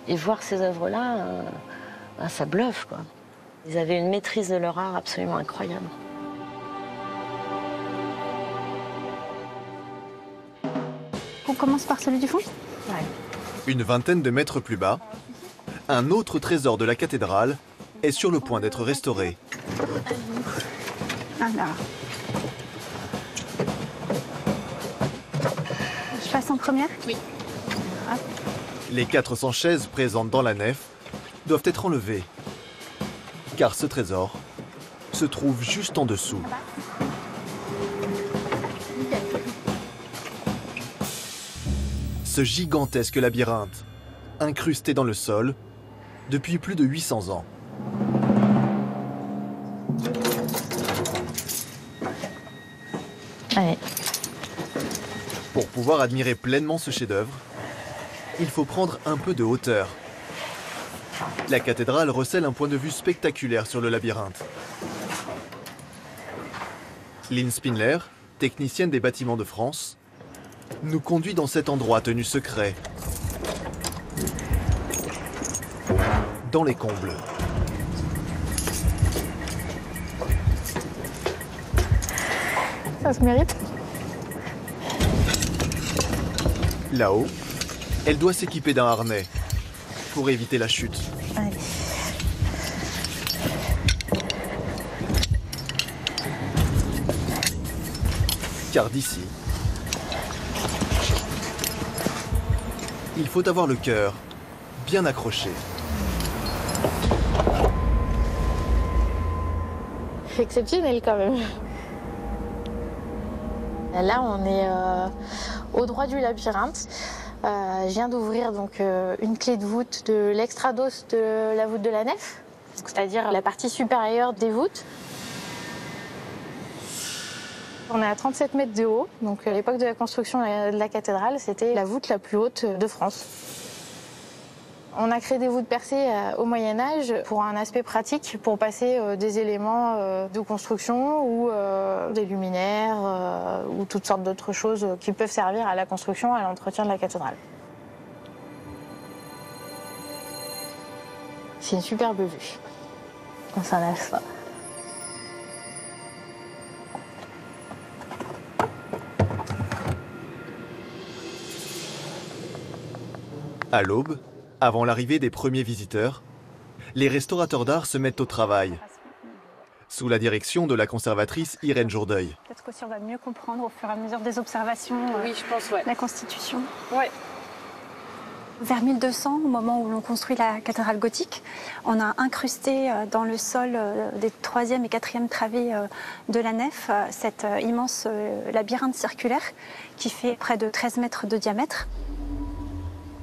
et voir ces œuvres-là, ça bluffe, quoi. Ils avaient une maîtrise de leur art absolument incroyable. On commence par celui du fond ? Ouais. Une vingtaine de mètres plus bas, un autre trésor de la cathédrale est sur le point d'être restauré. Alors. Je passe en première ? Oui. Hop. Les 400 chaises présentes dans la nef doivent être enlevées, car ce trésor se trouve juste en dessous. Ce gigantesque labyrinthe, incrusté dans le sol depuis plus de 800 ans. Allez. Pour pouvoir admirer pleinement ce chef-d'œuvre, il faut prendre un peu de hauteur. La cathédrale recèle un point de vue spectaculaire sur le labyrinthe. Lynn Spindler, technicienne des bâtiments de France, nous conduit dans cet endroit tenu secret, dans les combles. Ça se mérite. Là-haut, elle doit s'équiper d'un harnais pour éviter la chute. Allez. Car d'ici, il faut avoir le cœur bien accroché. Exceptionnel quand même. Là, on est au droit du labyrinthe. Je viens d'ouvrir donc une clé de voûte de l'extrados de la voûte de la nef, c'est-à-dire la partie supérieure des voûtes. On est à 37 mètres de haut, donc à l'époque de la construction de la cathédrale, c'était la voûte la plus haute de France. On a créé des voûtes percées au Moyen-Âge pour un aspect pratique, pour passer des éléments de construction ou des luminaires ou toutes sortes d'autres choses qui peuvent servir à la construction et à l'entretien de la cathédrale. C'est une superbe vue. On s'en lasse pas. À l'aube, avant l'arrivée des premiers visiteurs, les restaurateurs d'art se mettent au travail, sous la direction de la conservatrice Irène Jourdeuil. Peut-être qu'aussi on va mieux comprendre au fur et à mesure des observations oui, je pense, ouais. La Constitution. Ouais. Vers 1200, au moment où l'on construit la cathédrale gothique, on a incrusté dans le sol des 3e et 4e travées de la nef cet immense labyrinthe circulaire qui fait près de 13 mètres de diamètre.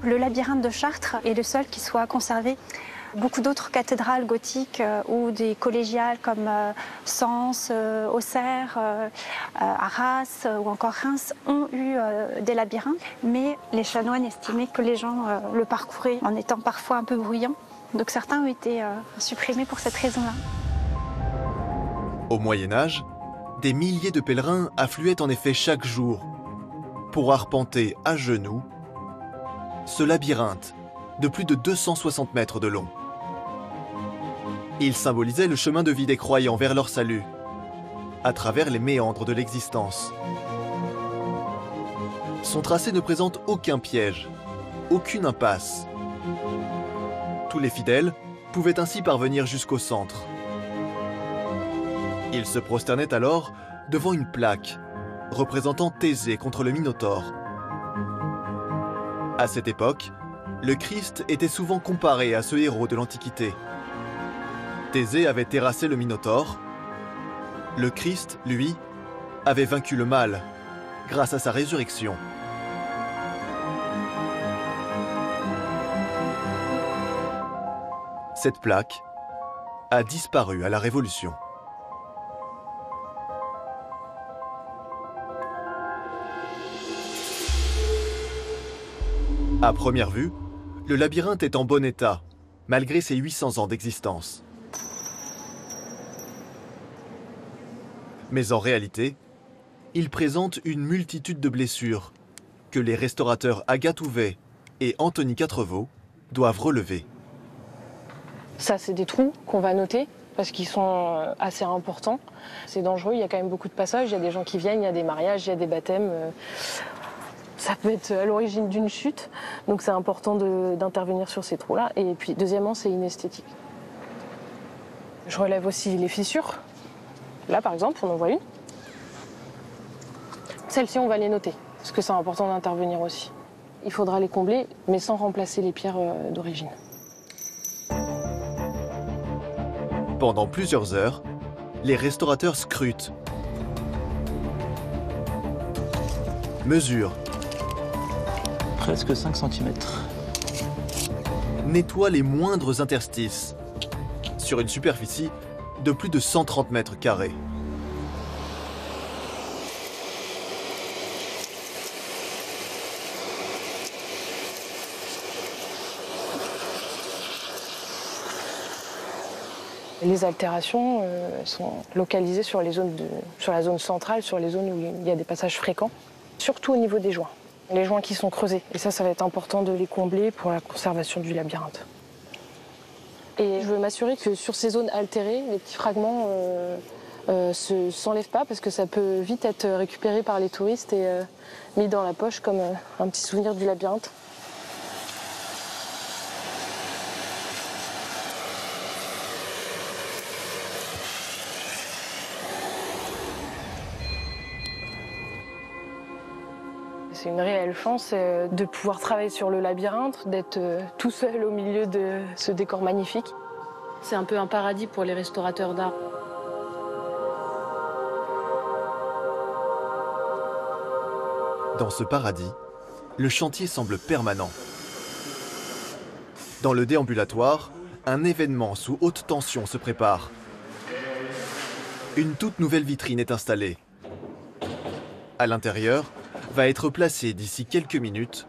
Le labyrinthe de Chartres est le seul qui soit conservé. Beaucoup d'autres cathédrales gothiques ou des collégiales comme Sens, Auxerre, Arras ou encore Reims ont eu des labyrinthes, mais les chanoines estimaient que les gens le parcouraient en étant parfois un peu bruyants. Donc certains ont été supprimés pour cette raison-là. Au Moyen-Âge, des milliers de pèlerins affluaient en effet chaque jour pour arpenter à genoux ce labyrinthe de plus de 260 mètres de long. Il symbolisait le chemin de vie des croyants vers leur salut, à travers les méandres de l'existence. Son tracé ne présente aucun piège, aucune impasse. Tous les fidèles pouvaient ainsi parvenir jusqu'au centre. Ils se prosternaient alors devant une plaque représentant Thésée contre le Minotaure. À cette époque, le Christ était souvent comparé à ce héros de l'Antiquité. Thésée avait terrassé le Minotaure. Le Christ, lui, avait vaincu le mal grâce à sa résurrection. Cette plaque a disparu à la Révolution. À première vue, le labyrinthe est en bon état, malgré ses 800 ans d'existence. Mais en réalité, il présente une multitude de blessures que les restaurateurs Agathe Houvet et Anthony Quatrevaux doivent relever. Ça, c'est des trous qu'on va noter parce qu'ils sont assez importants. C'est dangereux, il y a quand même beaucoup de passages, il y a des gens qui viennent, il y a des mariages, il y a des baptêmes. Ça peut être à l'origine d'une chute, donc c'est important d'intervenir sur ces trous-là. Et puis, deuxièmement, c'est inesthétique. Je relève aussi les fissures. Là, par exemple, on en voit une. Celles-ci, on va les noter, parce que c'est important d'intervenir aussi. Il faudra les combler, mais sans remplacer les pierres d'origine. Pendant plusieurs heures, les restaurateurs scrutent, mesurent, presque 5 cm. nettoient les moindres interstices, sur une superficie de plus de 130 mètres carrés. Les altérations sont localisées sur la zone centrale, sur les zones où il y a des passages fréquents, surtout au niveau des joints. Les joints qui sont creusés. Et ça va être important de les combler pour la conservation du labyrinthe. Et je veux m'assurer que sur ces zones altérées, les petits fragments ne s'enlèvent pas parce que ça peut vite être récupéré par les touristes et mis dans la poche comme un petit souvenir du labyrinthe. C'est une réelle chance de pouvoir travailler sur le labyrinthe, d'être tout seul au milieu de ce décor magnifique. C'est un peu un paradis pour les restaurateurs d'art. Dans ce paradis, le chantier semble permanent. Dans le déambulatoire, un événement sous haute tension se prépare. Une toute nouvelle vitrine est installée. À l'intérieur, va être placé d'ici quelques minutes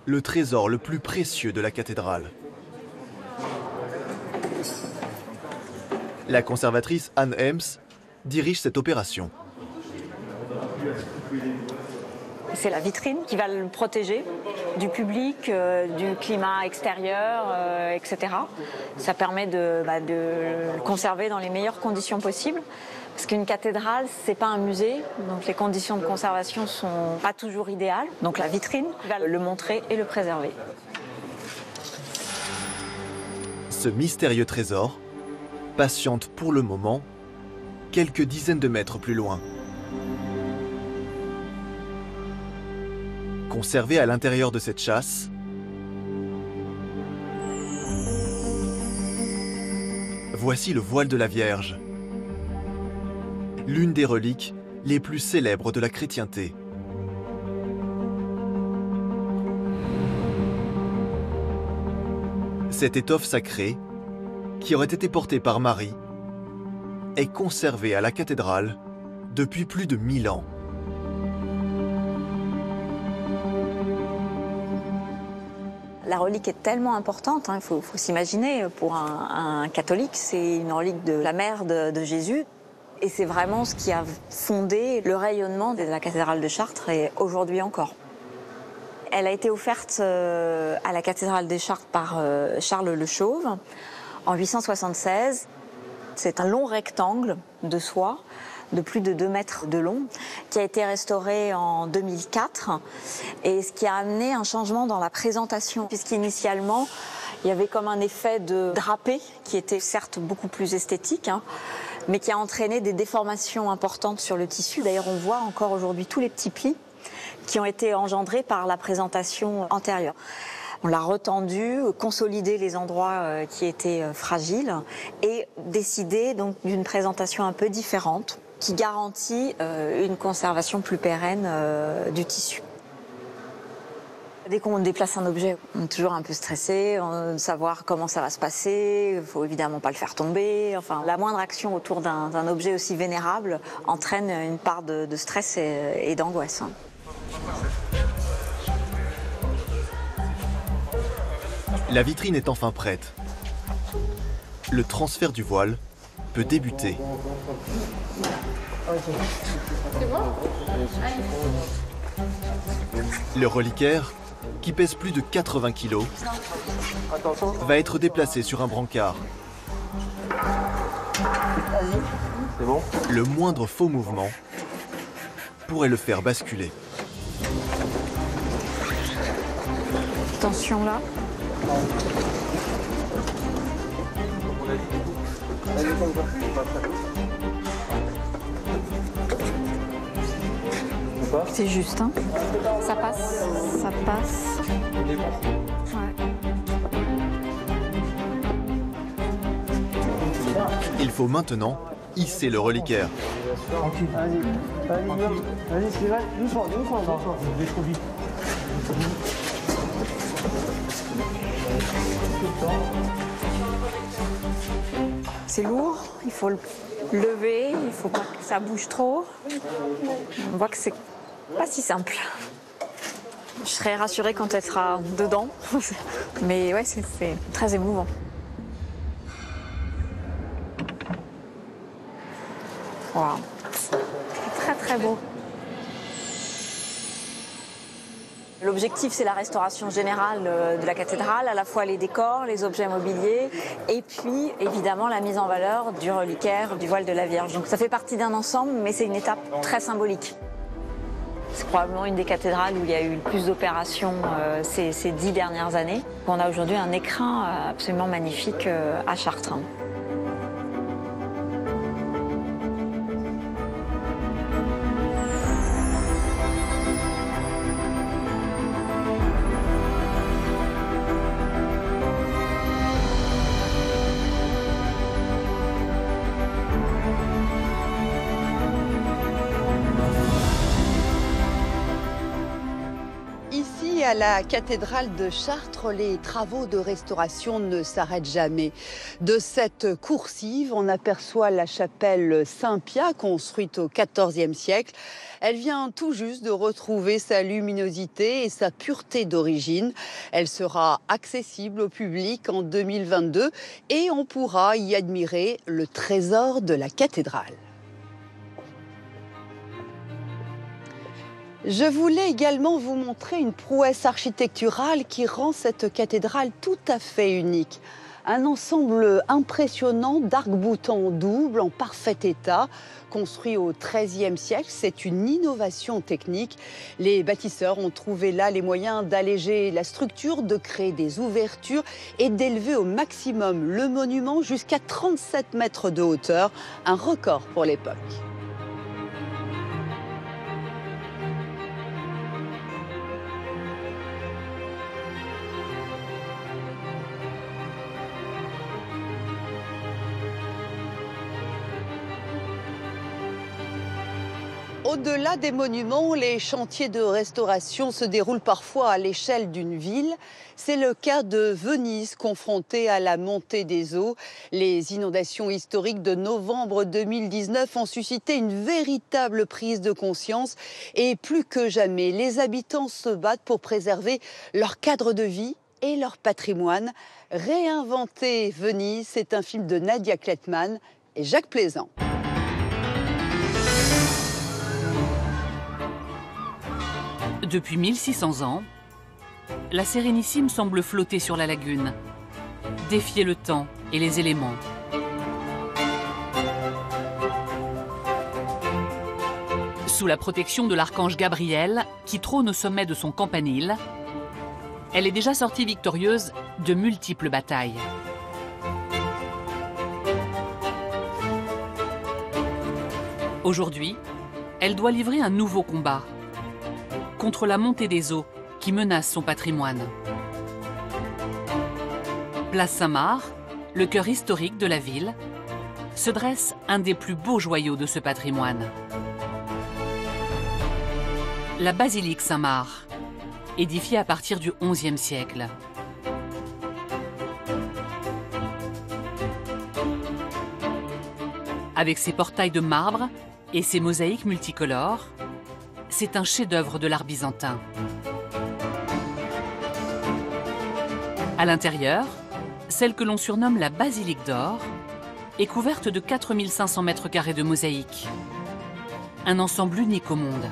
le trésor le plus précieux de la cathédrale. La conservatrice Anne Hems dirige cette opération. C'est la vitrine qui va le protéger du public, du climat extérieur, etc. Ça permet de le conserver dans les meilleures conditions possibles. Parce qu'une cathédrale, c'est pas un musée, donc les conditions de conservation sont pas toujours idéales. Donc la vitrine va le montrer et le préserver. Ce mystérieux trésor patiente pour le moment quelques dizaines de mètres plus loin. Conservé à l'intérieur de cette châsse, voici le voile de la Vierge, l'une des reliques les plus célèbres de la chrétienté. Cette étoffe sacrée, qui aurait été portée par Marie, est conservée à la cathédrale depuis plus de 1000 ans. La relique est tellement importante, il faut s'imaginer, pour un catholique, c'est une relique de la mère de Jésus. Et c'est vraiment ce qui a fondé le rayonnement de la cathédrale de Chartres, et aujourd'hui encore. Elle a été offerte à la cathédrale de Chartres par Charles le Chauve en 876. C'est un long rectangle de soie de plus de 2 mètres de long qui a été restauré en 2004 et ce qui a amené un changement dans la présentation puisqu'initialement il y avait comme un effet de drapé qui était certes beaucoup plus esthétique mais qui a entraîné des déformations importantes sur le tissu. D'ailleurs on voit encore aujourd'hui tous les petits plis qui ont été engendrés par la présentation antérieure. On l'a retendu, consolidé les endroits qui étaient fragiles et décidé donc d'une présentation un peu différente qui garantit une conservation plus pérenne du tissu. Dès qu'on déplace un objet, on est toujours un peu stressé, on veut savoir comment ça va se passer, il ne faut évidemment pas le faire tomber. Enfin, la moindre action autour d'un objet aussi vénérable entraîne une part de stress et d'angoisse. La vitrine est enfin prête. Le transfert du voile peut débuter. Le reliquaire, qui pèse plus de 80 kg, va être déplacé sur un brancard. Le moindre faux mouvement pourrait le faire basculer. Attention là. C'est juste, hein. Ça passe, ça passe. Ouais. Il faut maintenant hisser le reliquaire. C'est lourd, il faut le lever, il ne faut pas que ça bouge trop. On voit que c'est pas si simple. Je serai rassurée quand elle sera dedans, mais ouais, c'est très émouvant. Wow. Très très beau. L'objectif, c'est la restauration générale de la cathédrale, à la fois les décors, les objets mobiliers, et puis évidemment la mise en valeur du reliquaire, du voile de la Vierge. Donc ça fait partie d'un ensemble, mais c'est une étape très symbolique. C'est probablement une des cathédrales où il y a eu le plus d'opérations ces 10 dernières années. On a aujourd'hui un écrin absolument magnifique à Chartres. À la cathédrale de Chartres, les travaux de restauration ne s'arrêtent jamais. De cette coursive, on aperçoit la chapelle Saint-Pia, construite au XIVe siècle. Elle vient tout juste de retrouver sa luminosité et sa pureté d'origine. Elle sera accessible au public en 2022 et on pourra y admirer le trésor de la cathédrale. Je voulais également vous montrer une prouesse architecturale qui rend cette cathédrale tout à fait unique. Un ensemble impressionnant d'arcs-boutants doubles en parfait état, construit au XIIIe siècle. C'est une innovation technique. Les bâtisseurs ont trouvé là les moyens d'alléger la structure, de créer des ouvertures et d'élever au maximum le monument jusqu'à 37 mètres de hauteur, un record pour l'époque. Au-delà des monuments, les chantiers de restauration se déroulent parfois à l'échelle d'une ville. C'est le cas de Venise, confrontée à la montée des eaux. Les inondations historiques de novembre 2019 ont suscité une véritable prise de conscience. Et plus que jamais, les habitants se battent pour préserver leur cadre de vie et leur patrimoine. Réinventer Venise, c'est un film de Nadia Klettmann et Jacques Plaisant. Depuis 1600 ans, la Sérénissime semble flotter sur la lagune, défier le temps et les éléments. Sous la protection de l'archange Gabriel, qui trône au sommet de son campanile, elle est déjà sortie victorieuse de multiples batailles. Aujourd'hui, elle doit livrer un nouveau combat contre la montée des eaux qui menace son patrimoine. Place Saint-Marc, le cœur historique de la ville, se dresse un des plus beaux joyaux de ce patrimoine. La basilique Saint-Marc, édifiée à partir du XIe siècle. Avec ses portails de marbre et ses mosaïques multicolores, c'est un chef-d'œuvre de l'art byzantin. À l'intérieur, celle que l'on surnomme la basilique d'or est couverte de 4500 mètres carrés de mosaïques. Un ensemble unique au monde.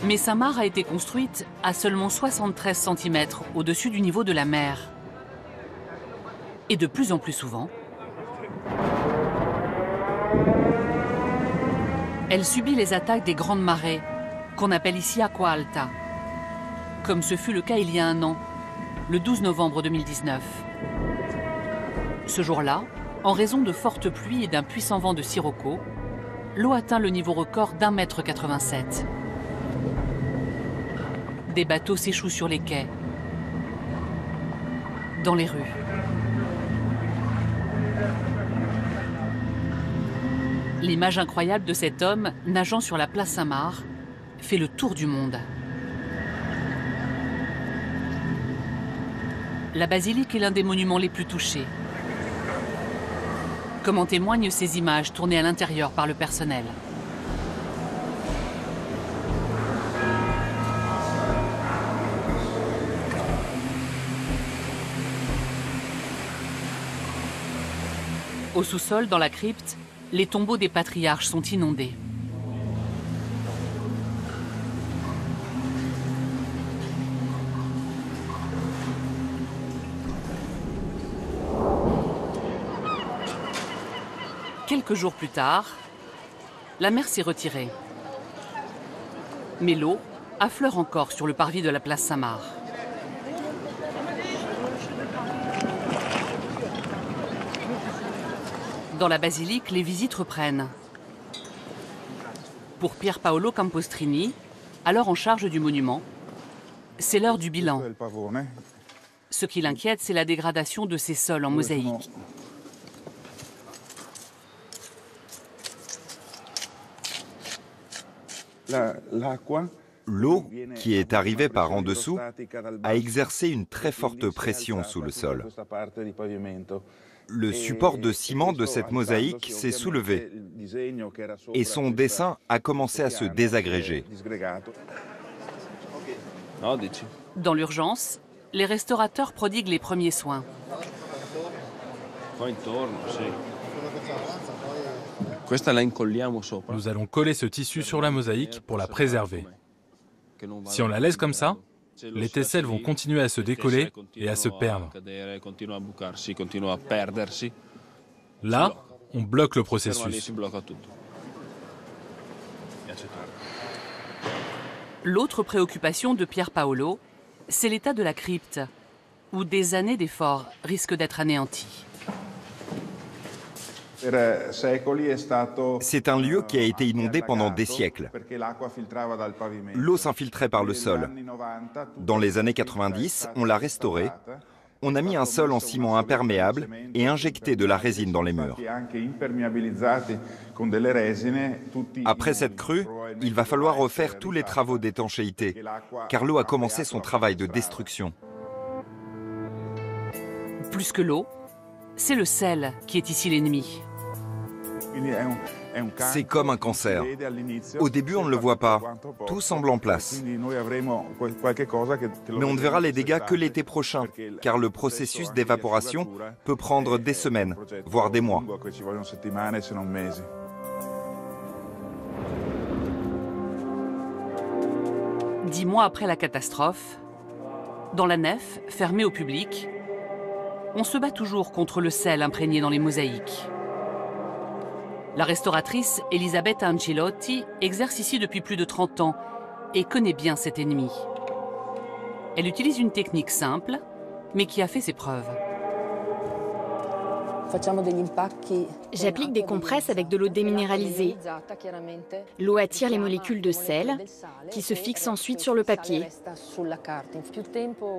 Mais Saint-Marc a été construite à seulement 73 cm au-dessus du niveau de la mer. Et de plus en plus souvent, elle subit les attaques des grandes marées, qu'on appelle ici Acqua Alta, comme ce fut le cas il y a un an, le 12 novembre 2019. Ce jour-là, en raison de fortes pluies et d'un puissant vent de sirocco, l'eau atteint le niveau record d'1,87 m. Des bateaux s'échouent sur les quais, dans les rues. L'image incroyable de cet homme nageant sur la place Saint-Marc fait le tour du monde. La basilique est l'un des monuments les plus touchés, comme en témoignent ces images tournées à l'intérieur par le personnel. Au sous-sol, dans la crypte, les tombeaux des patriarches sont inondés. Quelques jours plus tard, la mer s'est retirée. Mais l'eau affleure encore sur le parvis de la place Saint-Marc. Dans la basilique, les visites reprennent. Pour Pier Paolo Campostrini, alors en charge du monument, c'est l'heure du bilan. Ce qui l'inquiète, c'est la dégradation de ces sols en mosaïque. L'eau, qui est arrivée par en dessous, a exercé une très forte pression sous le sol. Le support de ciment de cette mosaïque s'est soulevé et son dessin a commencé à se désagréger. Dans l'urgence, les restaurateurs prodiguent les premiers soins. Nous allons coller ce tissu sur la mosaïque pour la préserver. Si on la laisse comme ça, les tesselles vont continuer à se décoller et à se perdre. Là, on bloque le processus. L'autre préoccupation de Pier Paolo, c'est l'état de la crypte, où des années d'efforts risquent d'être anéanties. C'est un lieu qui a été inondé pendant des siècles. L'eau s'infiltrait par le sol. Dans les années 90, on l'a restauré. On a mis un sol en ciment imperméable et injecté de la résine dans les murs. Après cette crue, il va falloir refaire tous les travaux d'étanchéité, car l'eau a commencé son travail de destruction. Plus que l'eau, c'est le sel qui est ici l'ennemi. C'est comme un cancer. Au début, on ne le voit pas. Tout semble en place. Mais on ne verra les dégâts que l'été prochain, car le processus d'évaporation peut prendre des semaines, voire des mois. Dix mois après la catastrophe, dans la nef, fermée au public, on se bat toujours contre le sel imprégné dans les mosaïques. La restauratrice Elisabetta Ancelotti exerce ici depuis plus de 30 ans et connaît bien cet ennemi. Elle utilise une technique simple, mais qui a fait ses preuves. J'applique des compresses avec de l'eau déminéralisée. L'eau attire les molécules de sel qui se fixent ensuite sur le papier.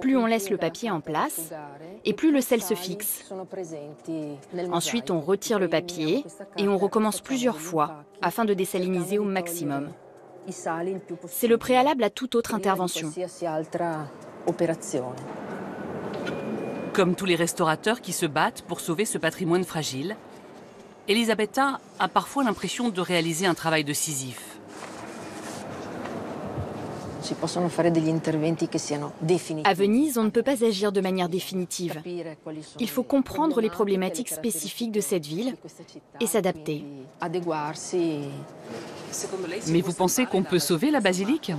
Plus on laisse le papier en place et plus le sel se fixe. Ensuite, on retire le papier et on recommence plusieurs fois afin de désaliniser au maximum. C'est le préalable à toute autre intervention. Comme tous les restaurateurs qui se battent pour sauver ce patrimoine fragile, Elisabetta a parfois l'impression de réaliser un travail de Sisyphe. À Venise, on ne peut pas agir de manière définitive. Il faut comprendre les problématiques spécifiques de cette ville et s'adapter. Mais vous pensez qu'on peut sauver la basilique?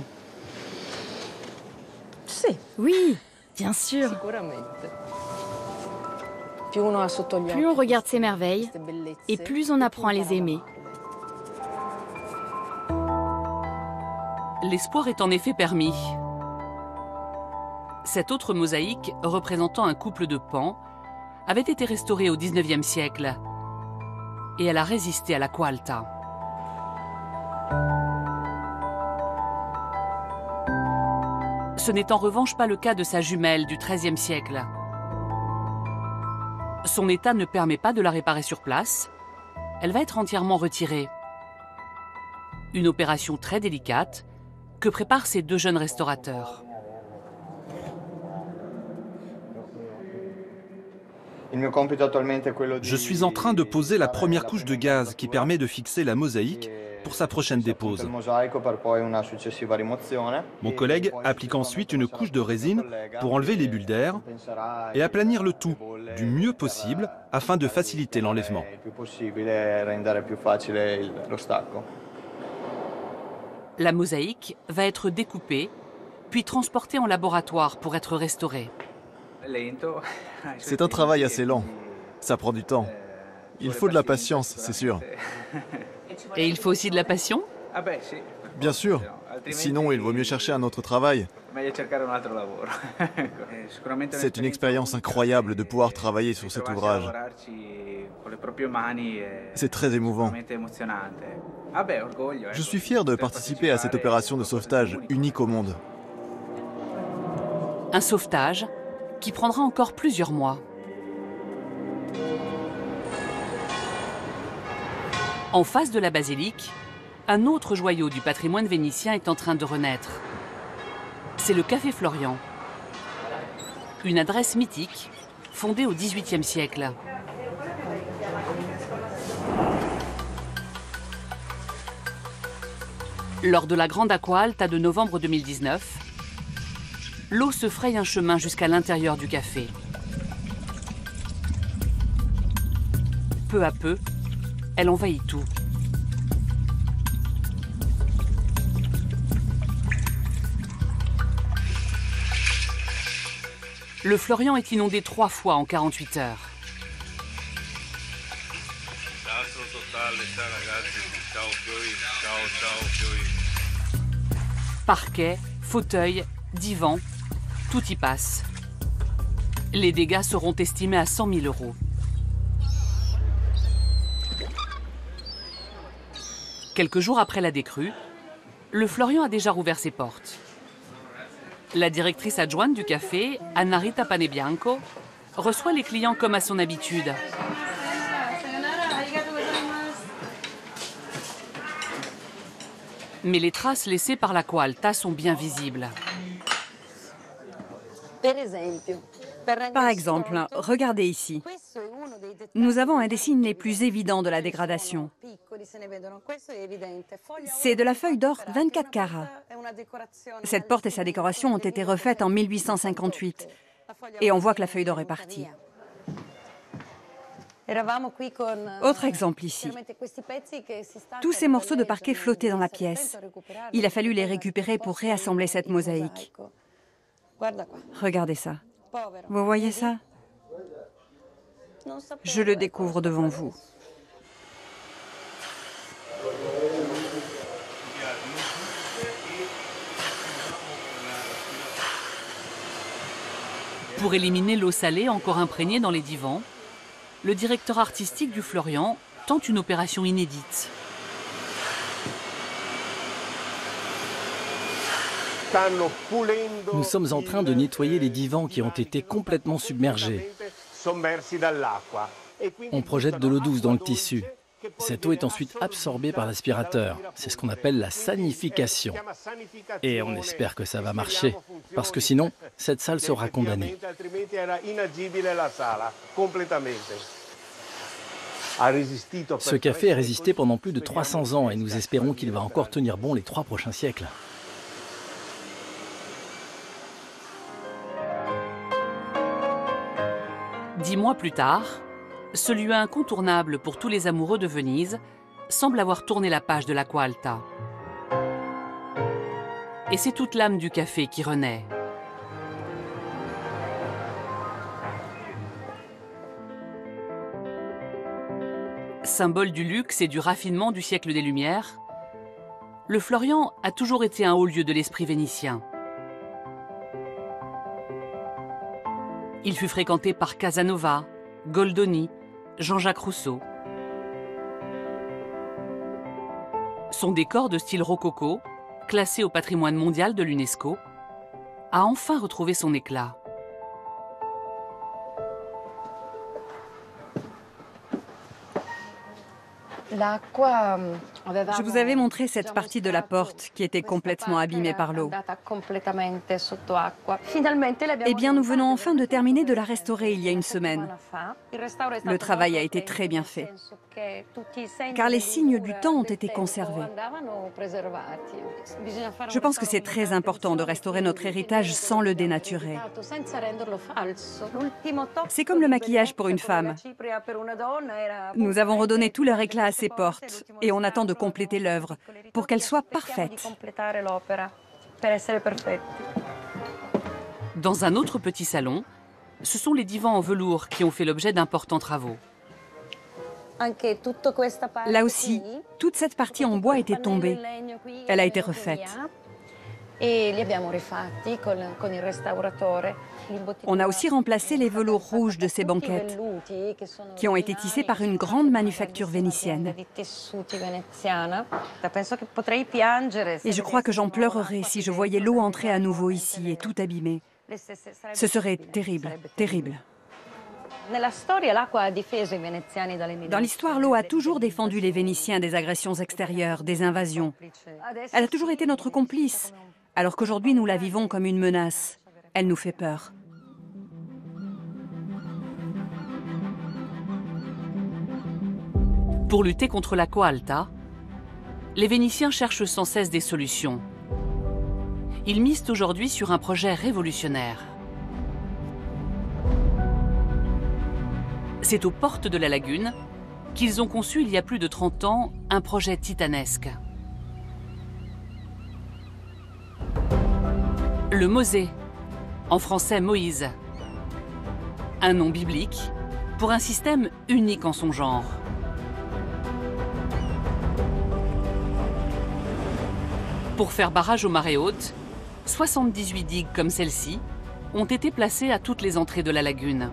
Oui, bien sûr. Plus on regarde ces merveilles, et plus on apprend à les aimer. L'espoir est en effet permis. Cette autre mosaïque, représentant un couple de pans, avait été restaurée au XIXe siècle. Et elle a résisté à l'Acqua Alta. Ce n'est en revanche pas le cas de sa jumelle du XIIIe siècle. Son état ne permet pas de la réparer sur place. Elle va être entièrement retirée. Une opération très délicate que préparent ces deux jeunes restaurateurs. Je suis en train de poser la première couche de gaz qui permet de fixer la mosaïque pour sa prochaine dépose. Mon collègue applique ensuite une couche de résine pour enlever les bulles d'air et aplanir le tout du mieux possible afin de faciliter l'enlèvement. La mosaïque va être découpée, puis transportée en laboratoire pour être restaurée. C'est un travail assez lent. Ça prend du temps. Il faut de la patience, c'est sûr. Et il faut aussi de la passion? Bien sûr. Sinon, il vaut mieux chercher un autre travail. C'est une expérience incroyable de pouvoir travailler sur cet ouvrage. C'est très émouvant. Je suis fier de participer à cette opération de sauvetage unique au monde. Un sauvetage qui prendra encore plusieurs mois. En face de la basilique, un autre joyau du patrimoine vénitien est en train de renaître. C'est le Café Florian. Une adresse mythique, fondée au XVIIIe siècle. Lors de la grande Acqua Alta de novembre 2019, l'eau se fraye un chemin jusqu'à l'intérieur du café. Peu à peu, Elle envahit tout. Le Florian est inondé 3 fois en 48 heures. Parquet, fauteuil, divan, tout y passe. Les dégâts seront estimés à 100 000 €. Quelques jours après la décrue, le Florian a déjà rouvert ses portes. La directrice adjointe du café, Anna Rita Panebianco, reçoit les clients comme à son habitude. Mais les traces laissées par l'Acqua Alta sont bien visibles. Par exemple, regardez ici. Nous avons un des signes les plus évidents de la dégradation. C'est de la feuille d'or 24 carats. Cette porte et sa décoration ont été refaites en 1858. Et on voit que la feuille d'or est partie. Autre exemple ici. Tous ces morceaux de parquet flottaient dans la pièce. Il a fallu les récupérer pour réassembler cette mosaïque. Regardez ça. Vous voyez ça? Je le découvre devant vous. Pour éliminer l'eau salée encore imprégnée dans les divans, le directeur artistique du Florian tente une opération inédite. Nous sommes en train de nettoyer les divans qui ont été complètement submergés. On projette de l'eau douce dans le tissu. Cette eau est ensuite absorbée par l'aspirateur. C'est ce qu'on appelle la sanification. Et on espère que ça va marcher, parce que sinon, cette salle sera condamnée. Ce café a résisté pendant plus de 300 ans et nous espérons qu'il va encore tenir bon les 3 prochains siècles. Dix mois plus tard, ce lieu incontournable pour tous les amoureux de Venise semble avoir tourné la page de l'Acqua Alta. Et c'est toute l'âme du café qui renaît. Symbole du luxe et du raffinement du siècle des Lumières, le Florian a toujours été un haut lieu de l'esprit vénitien. Il fut fréquenté par Casanova, Goldoni, Jean-Jacques Rousseau. Son décor de style rococo, classé au patrimoine mondial de l'UNESCO, a enfin retrouvé son éclat. Je vous avais montré cette partie de la porte qui était complètement abîmée par l'eau. Eh bien, nous venons enfin de terminer de la restaurer il y a une semaine. Le travail a été très bien fait, car les signes du temps ont été conservés. Je pense que c'est très important de restaurer notre héritage sans le dénaturer. C'est comme le maquillage pour une femme. Nous avons redonné tout leur éclat à ces portes et on attend de compléter l'œuvre pour qu'elle soit parfaite. Dans un autre petit salon, ce sont les divans en velours qui ont fait l'objet d'importants travaux. Là aussi, toute cette partie en bois était tombée. Elle a été refaite. On a aussi remplacé les velours rouges de ces banquettes, qui ont été tissés par une grande manufacture vénitienne. Et je crois que j'en pleurerais si je voyais l'eau entrer à nouveau ici et tout abîmer. Ce serait terrible, terrible. Dans l'histoire, l'eau a toujours défendu les Vénitiens des agressions extérieures, des invasions. Elle a toujours été notre complice, alors qu'aujourd'hui nous la vivons comme une menace. Elle nous fait peur. Pour lutter contre l'Acqua Alta, les Vénitiens cherchent sans cesse des solutions. Ils misent aujourd'hui sur un projet révolutionnaire. C'est aux portes de la lagune qu'ils ont conçu il y a plus de 30 ans un projet titanesque. Le Mosée, en français Moïse. Un nom biblique pour un système unique en son genre. Pour faire barrage aux marées hautes, 78 digues comme celle-ci ont été placées à toutes les entrées de la lagune.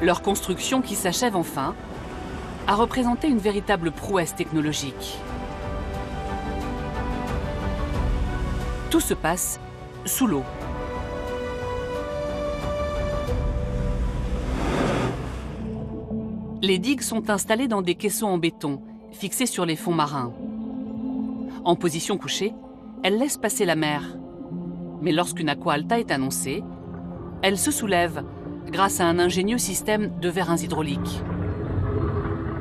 Leur construction, qui s'achève enfin, a représenté une véritable prouesse technologique. Tout se passe sous l'eau. Les digues sont installées dans des caissons en béton, fixés sur les fonds marins. En position couchée, elles laissent passer la mer. Mais lorsqu'une aqua alta est annoncée, elle se soulève grâce à un ingénieux système de vérins hydrauliques.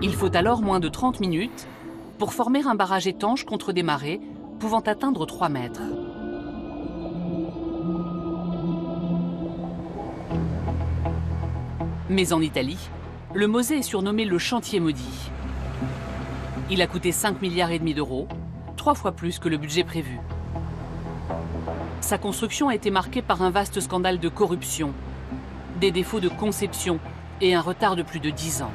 Il faut alors moins de 30 minutes pour former un barrage étanche contre des marées pouvant atteindre 3 mètres. Mais en Italie, le Mosée est surnommé le chantier maudit. Il a coûté 5,5 milliards d'euros, 3 fois plus que le budget prévu. Sa construction a été marquée par un vaste scandale de corruption, des défauts de conception et un retard de plus de 10 ans.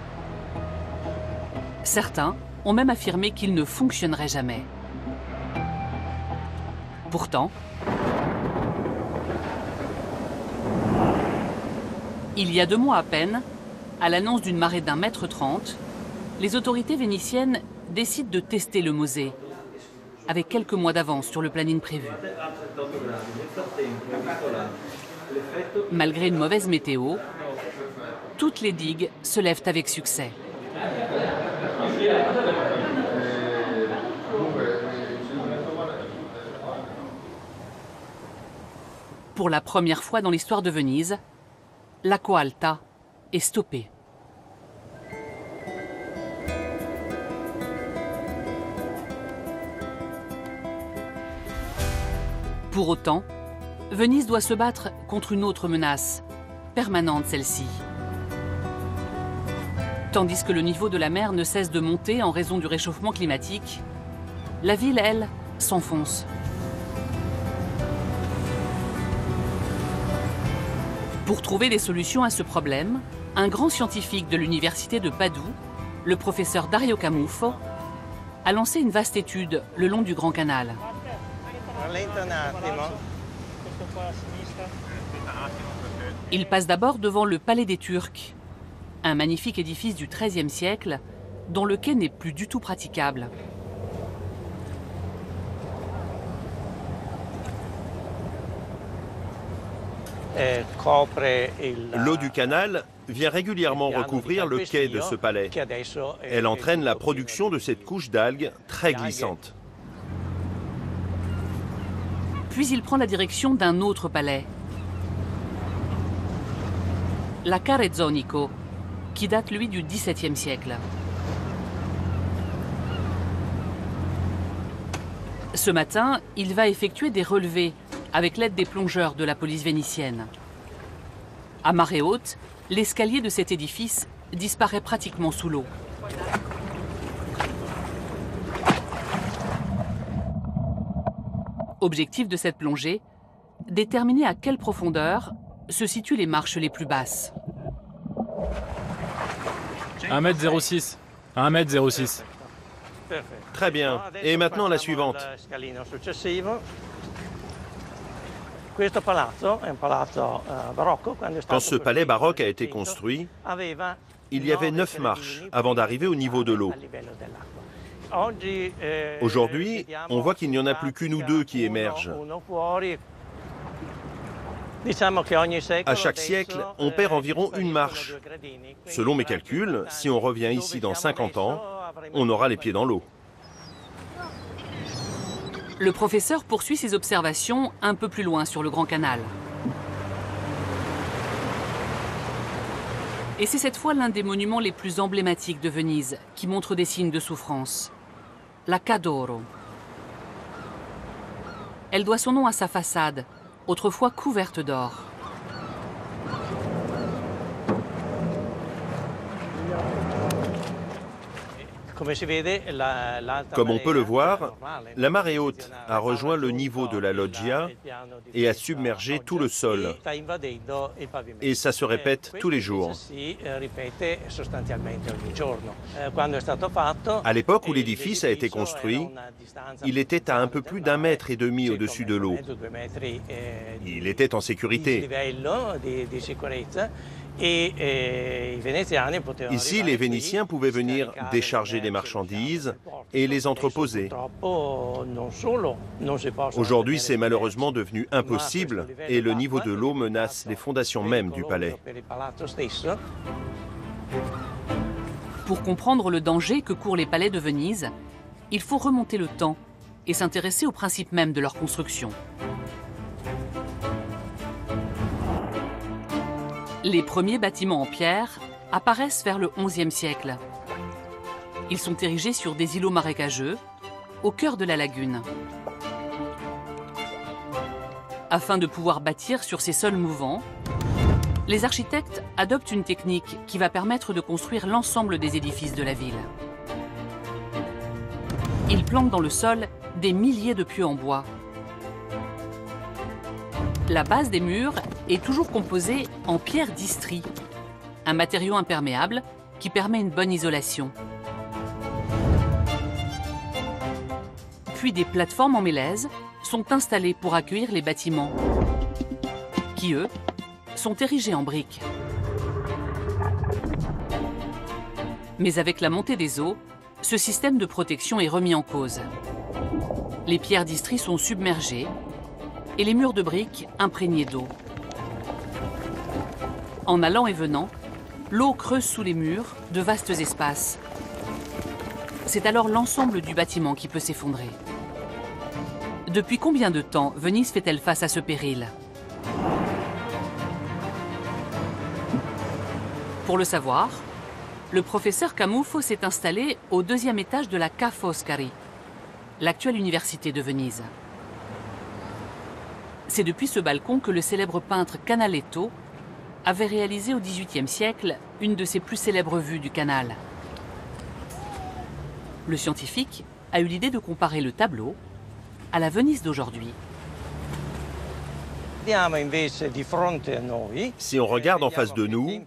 Certains ont même affirmé qu'il ne fonctionnerait jamais. Pourtant, il y a 2 mois à peine, à l'annonce d'une marée d'1,30 m, les autorités vénitiennes décident de tester le Mosée, avec quelques mois d'avance sur le planning prévu. Malgré une mauvaise météo, toutes les digues se lèvent avec succès. Pour la première fois dans l'histoire de Venise, l'Aqua Alta est stoppée. Pour autant, Venise doit se battre contre une autre menace, permanente celle-ci. Tandis que le niveau de la mer ne cesse de monter en raison du réchauffement climatique, la ville, elle, s'enfonce. Pour trouver des solutions à ce problème, un grand scientifique de l'université de Padoue, le professeur Dario Camuffo, a lancé une vaste étude le long du Grand Canal. Il passe d'abord devant le Palais des Turcs, un magnifique édifice du XIIIe siècle dont le quai n'est plus du tout praticable. L'eau du canal vient régulièrement recouvrir le quai de ce palais. Elle entraîne la production de cette couche d'algues très glissante. Puis il prend la direction d'un autre palais, la Carrezzonico, qui date lui du XVIIe siècle. Ce matin, il va effectuer des relevés avec l'aide des plongeurs de la police vénitienne. À marée haute, l'escalier de cet édifice disparaît pratiquement sous l'eau. Objectif de cette plongée, déterminer à quelle profondeur se situent les marches les plus basses. 1,06 m. 1,06 m. Très bien. Et maintenant la suivante. Quand ce palais baroque a été construit, il y avait 9 marches avant d'arriver au niveau de l'eau. Aujourd'hui, on voit qu'il n'y en a plus qu'une ou deux qui émergent. À chaque siècle, on perd environ une marche. Selon mes calculs, si on revient ici dans 50 ans, on aura les pieds dans l'eau. Le professeur poursuit ses observations un peu plus loin sur le Grand Canal. Et c'est cette fois l'un des monuments les plus emblématiques de Venise qui montre des signes de souffrance. La Ca d'Oro. Elle doit son nom à sa façade, autrefois couverte d'or. Comme on peut le voir, la marée haute a rejoint le niveau de la loggia et a submergé tout le sol. Et ça se répète tous les jours. À l'époque où l'édifice a été construit, il était à un peu plus d'1,5 mètre au-dessus de l'eau. Il était en sécurité. Ici, les Vénitiens pouvaient venir décharger des marchandises et les entreposer. Aujourd'hui, c'est malheureusement devenu impossible et le niveau de l'eau menace les fondations mêmes du palais. Pour comprendre le danger que courent les palais de Venise, il faut remonter le temps et s'intéresser au principe même de leur construction. Les premiers bâtiments en pierre apparaissent vers le XIe siècle. Ils sont érigés sur des îlots marécageux, au cœur de la lagune. Afin de pouvoir bâtir sur ces sols mouvants, les architectes adoptent une technique qui va permettre de construire l'ensemble des édifices de la ville. Ils plantent dans le sol des milliers de pieux en bois. La base des murs est toujours composée en pierre d'Istrie, un matériau imperméable qui permet une bonne isolation. Puis des plateformes en mélèze sont installées pour accueillir les bâtiments, qui eux sont érigés en briques. Mais avec la montée des eaux, ce système de protection est remis en cause. Les pierres d'Istrie sont submergées et les murs de briques imprégnés d'eau. En allant et venant, l'eau creuse sous les murs de vastes espaces. C'est alors l'ensemble du bâtiment qui peut s'effondrer. Depuis combien de temps Venise fait-elle face à ce péril? Pour le savoir, le professeur Camuffo s'est installé au 2e étage de la Ca' Foscari, l'actuelle université de Venise. C'est depuis ce balcon que le célèbre peintre Canaletto avait réalisé au XVIIIe siècle une de ses plus célèbres vues du canal. Le scientifique a eu l'idée de comparer le tableau à la Venise d'aujourd'hui. Si on regarde en face de nous,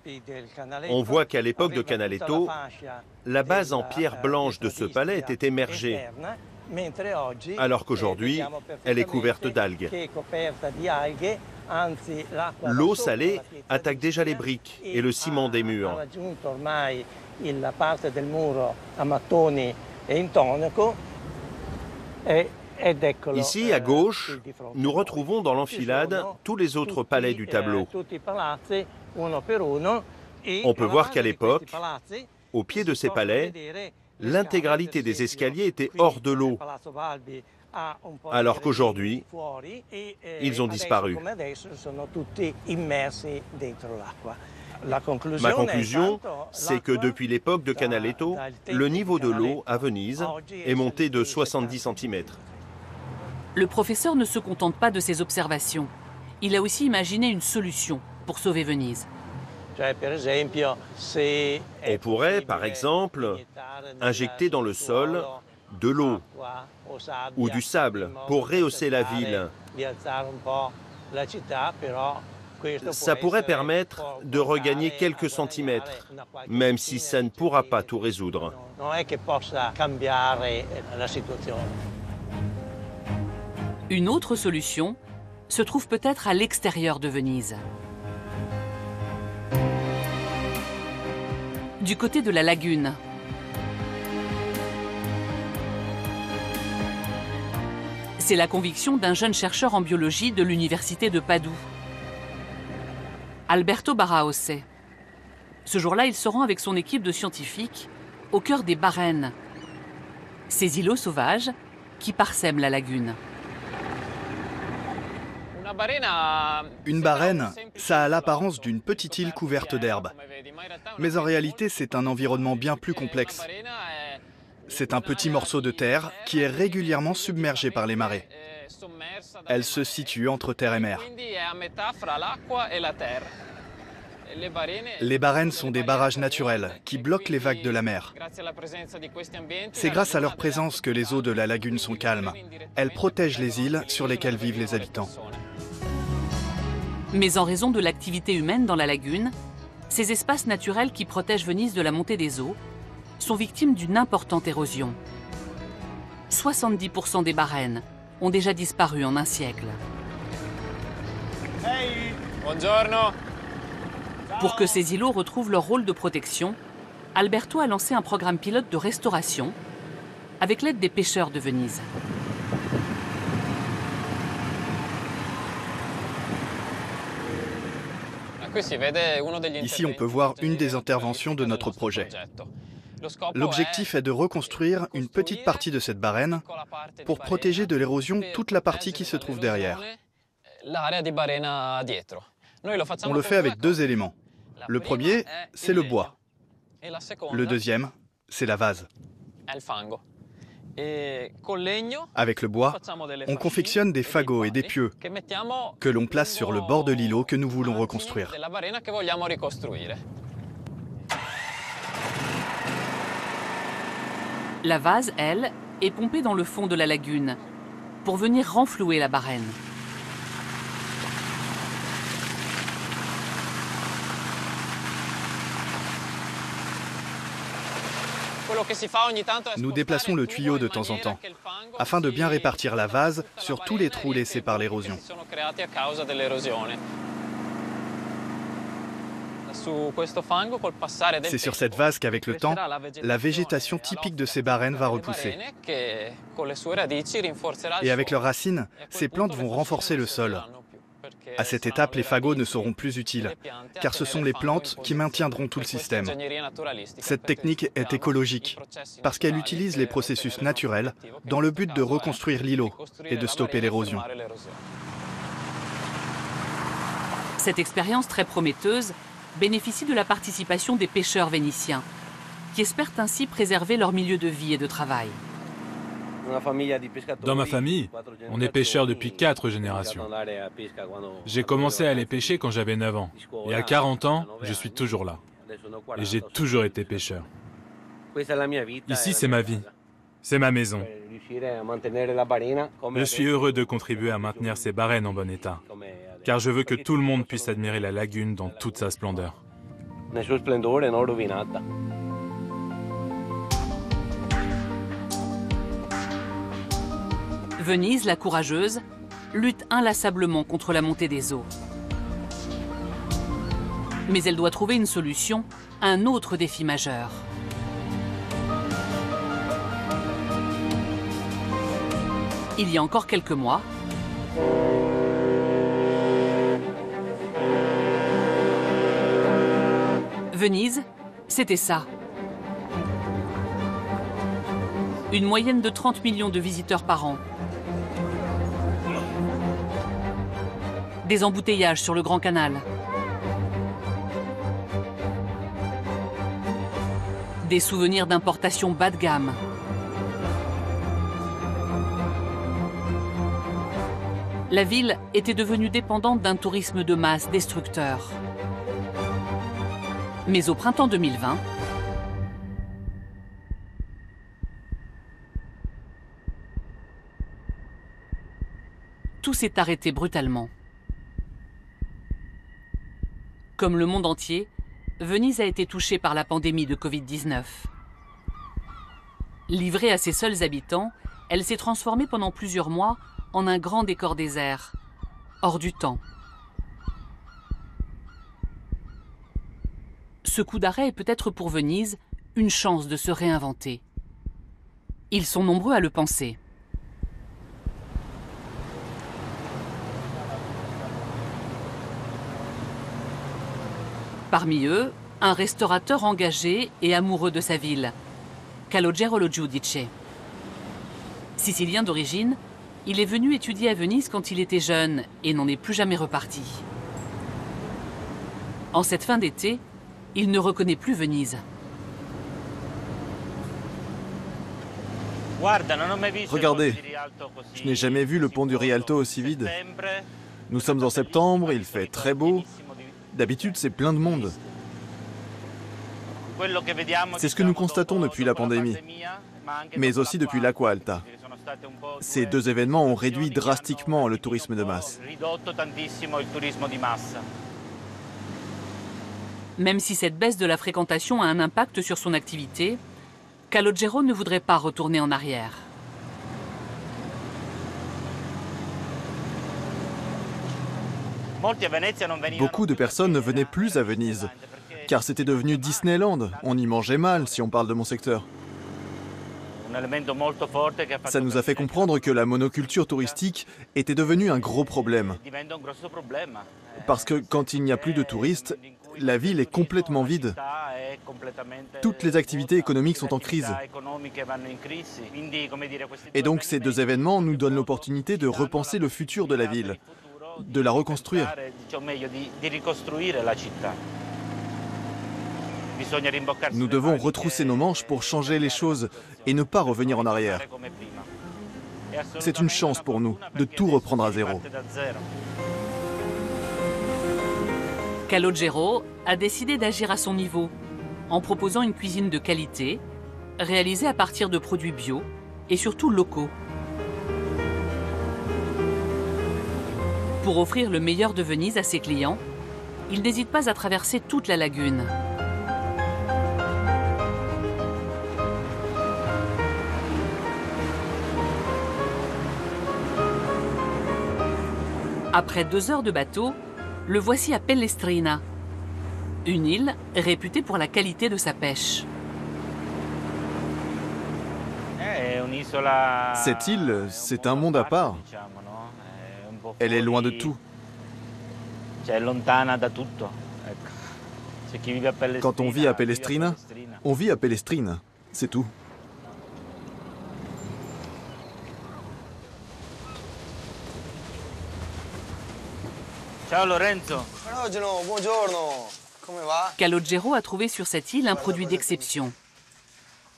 on voit qu'à l'époque de Canaletto, la base en pierre blanche de ce palais était émergée, alors qu'aujourd'hui, elle est couverte d'algues. L'eau salée attaque déjà les briques et le ciment des murs. Ici, à gauche, nous retrouvons dans l'enfilade tous les autres palais du tableau. On peut voir qu'à l'époque, au pied de ces palais, l'intégralité des escaliers était hors de l'eau, alors qu'aujourd'hui, ils ont disparu. Ma conclusion, c'est que depuis l'époque de Canaletto, le niveau de l'eau à Venise est monté de 70 cm. Le professeur ne se contente pas de ces observations. Il a aussi imaginé une solution pour sauver Venise. On pourrait, par exemple, injecter dans le sol de l'eau ou du sable pour rehausser la ville. Ça pourrait permettre de regagner quelques centimètres, même si ça ne pourra pas tout résoudre. Une autre solution se trouve peut-être à l'extérieur de Venise. Du côté de la lagune. C'est la conviction d'un jeune chercheur en biologie de l'université de Padoue, Alberto Baraose. Ce jour-là, il se rend avec son équipe de scientifiques au cœur des Barènes, ces îlots sauvages qui parsèment la lagune. Une barène, ça a l'apparence d'une petite île couverte d'herbe. Mais en réalité, c'est un environnement bien plus complexe. C'est un petit morceau de terre qui est régulièrement submergé par les marées. Elle se situe entre terre et mer. Les barènes sont des barrages naturels qui bloquent les vagues de la mer. C'est grâce à leur présence que les eaux de la lagune sont calmes. Elles protègent les îles sur lesquelles vivent les habitants. Mais en raison de l'activité humaine dans la lagune, ces espaces naturels qui protègent Venise de la montée des eaux sont victimes d'une importante érosion. 70% des barènes ont déjà disparu en un siècle. Hey, buongiorno. Pour que ces îlots retrouvent leur rôle de protection, Alberto a lancé un programme pilote de restauration avec l'aide des pêcheurs de Venise. Ici, on peut voir une des interventions de notre projet. L'objectif est de reconstruire une petite partie de cette barène pour protéger de l'érosion toute la partie qui se trouve derrière. On le fait avec deux éléments. Le premier, c'est le bois. Le deuxième, c'est la vase. Avec le bois, on confectionne des fagots et des pieux que l'on place sur le bord de l'îlot que nous voulons reconstruire. La vase, elle, est pompée dans le fond de la lagune pour venir renflouer la barène. Nous déplaçons le tuyau de temps en temps, afin de bien répartir la vase sur tous les trous laissés par l'érosion. C'est sur cette vase qu'avec le temps, la végétation typique de ces barènes va repousser. Et avec leurs racines, ces plantes vont renforcer le sol. À cette étape, les fagots ne seront plus utiles, car ce sont les plantes qui maintiendront tout le système. Cette technique est écologique, parce qu'elle utilise les processus naturels dans le but de reconstruire l'îlot et de stopper l'érosion. Cette expérience très prometteuse bénéficie de la participation des pêcheurs vénitiens, qui espèrent ainsi préserver leur milieu de vie et de travail. Dans ma famille, on est pêcheurs depuis 4 générations. J'ai commencé à aller pêcher quand j'avais 9 ans. Et à 40 ans, je suis toujours là. Et j'ai toujours été pêcheur. Ici, c'est ma vie. C'est ma maison. Je suis heureux de contribuer à maintenir ces barènes en bon état, car je veux que tout le monde puisse admirer la lagune dans toute sa splendeur. Venise, la courageuse, lutte inlassablement contre la montée des eaux. Mais elle doit trouver une solution à un autre défi majeur. Il y a encore quelques mois, Venise, c'était ça. Une moyenne de 30 millions de visiteurs par an. Des embouteillages sur le Grand Canal. Des souvenirs d'importation bas de gamme. La ville était devenue dépendante d'un tourisme de masse destructeur. Mais au printemps 2020, tout s'est arrêté brutalement. Comme le monde entier, Venise a été touchée par la pandémie de Covid-19. Livrée à ses seuls habitants, elle s'est transformée pendant plusieurs mois en un grand décor désert, hors du temps. Ce coup d'arrêt est peut-être pour Venise une chance de se réinventer. Ils sont nombreux à le penser. Parmi eux, un restaurateur engagé et amoureux de sa ville, Calogero Lo Giudice. Sicilien d'origine, il est venu étudier à Venise quand il était jeune et n'en est plus jamais reparti. En cette fin d'été, il ne reconnaît plus Venise. Regardez, je n'ai jamais vu le pont du Rialto aussi vide. Nous sommes en septembre, il fait très beau. D'habitude, c'est plein de monde. C'est ce que nous constatons depuis la pandémie, mais aussi depuis l'Acqua Alta. Ces deux événements ont réduit drastiquement le tourisme de masse. Même si cette baisse de la fréquentation a un impact sur son activité, Calogero ne voudrait pas retourner en arrière. Beaucoup de personnes ne venaient plus à Venise, car c'était devenu Disneyland. On y mangeait mal, si on parle de mon secteur. Ça nous a fait comprendre que la monoculture touristique était devenue un gros problème. Parce que quand il n'y a plus de touristes, la ville est complètement vide. Toutes les activités économiques sont en crise. Et donc ces deux événements nous donnent l'opportunité de repenser le futur de la ville, de la reconstruire. Nous devons retrousser nos manches pour changer les choses et ne pas revenir en arrière. C'est une chance pour nous de tout reprendre à zéro. Calogero a décidé d'agir à son niveau, en proposant une cuisine de qualité, réalisée à partir de produits bio et surtout locaux. Pour offrir le meilleur de Venise à ses clients, il n'hésite pas à traverser toute la lagune. Après 2 heures de bateau, le voici à Pellestrina, une île réputée pour la qualité de sa pêche. Cette île, c'est un monde à part. Elle est loin de tout. Quand on vit à Pellestrina, on vit à Pellestrina, c'est tout. Ciao Lorenzo. Calogero a trouvé sur cette île un produit d'exception.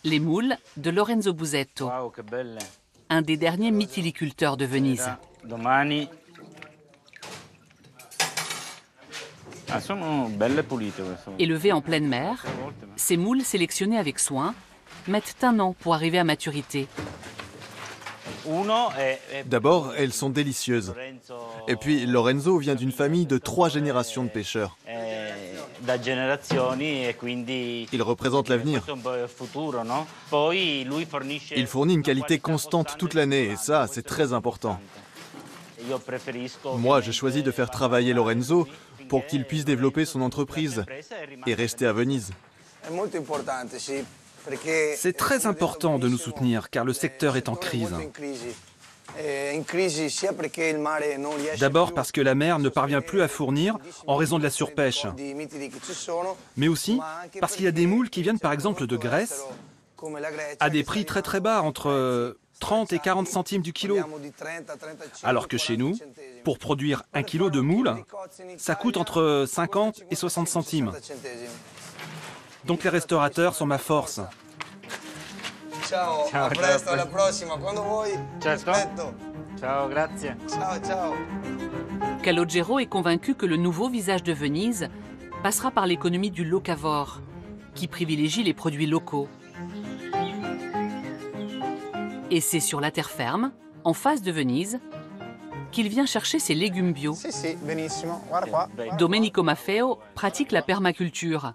Les moules de Lorenzo Busetto, un des derniers mytiliculteurs de Venise. Élevés en pleine mer, ces moules sélectionnés avec soin mettent un an pour arriver à maturité. D'abord, elles sont délicieuses. Et puis, Lorenzo vient d'une famille de 3 générations de pêcheurs. Il représente l'avenir. Il fournit une qualité constante toute l'année, et ça, c'est très important. Moi, je choisis de faire travailler Lorenzo pour qu'il puisse développer son entreprise et rester à Venise. C'est très important de nous soutenir car le secteur est en crise. D'abord parce que la mer ne parvient plus à fournir en raison de la surpêche. Mais aussi parce qu'il y a des moules qui viennent par exemple de Grèce à des prix très très bas, entre 30 et 40 centimes du kilo. Alors que chez nous, pour produire 1 kilo de moules, ça coûte entre 50 et 60 centimes. Donc les restaurateurs sont ma force. Ciao, a presto, alla prossima, quando vuoi. Aspetto. Ciao, grazie. Ciao, ciao. Calogero est convaincu que le nouveau visage de Venise passera par l'économie du locavore, qui privilégie les produits locaux. Et c'est sur la terre ferme, en face de Venise, qu'il vient chercher ses légumes bio. Sì, benissimo. Guarda qua. Domenico Maffeo pratique la permaculture.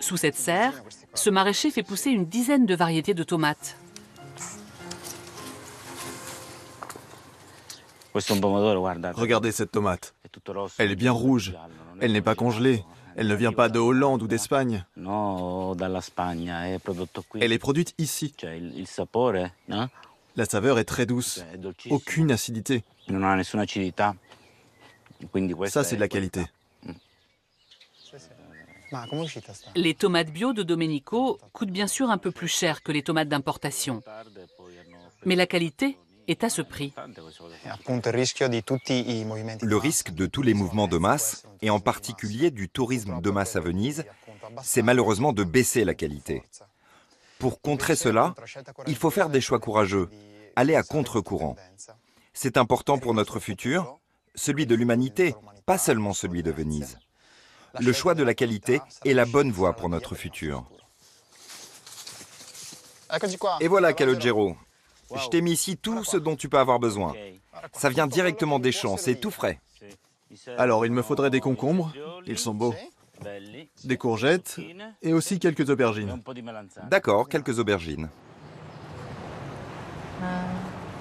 Sous cette serre, ce maraîcher fait pousser une dizaine de variétés de tomates. Regardez cette tomate. Elle est bien rouge. Elle n'est pas congelée. Elle ne vient pas de Hollande ou d'Espagne. Elle est produite ici. La saveur est très douce. Aucune acidité. Ça, c'est de la qualité. Les tomates bio de Domenico coûtent bien sûr un peu plus cher que les tomates d'importation. Mais la qualité est à ce prix. Le risque de tous les mouvements de masse, et en particulier du tourisme de masse à Venise, c'est malheureusement de baisser la qualité. Pour contrer cela, il faut faire des choix courageux, aller à contre-courant. C'est important pour notre futur, celui de l'humanité, pas seulement celui de Venise. Le choix de la qualité est la bonne voie pour notre futur. Et voilà, Calogero. Je t'ai mis ici tout ce dont tu peux avoir besoin. Ça vient directement des champs, c'est tout frais. Alors, il me faudrait des concombres, ils sont beaux, des courgettes et aussi quelques aubergines. D'accord, quelques aubergines.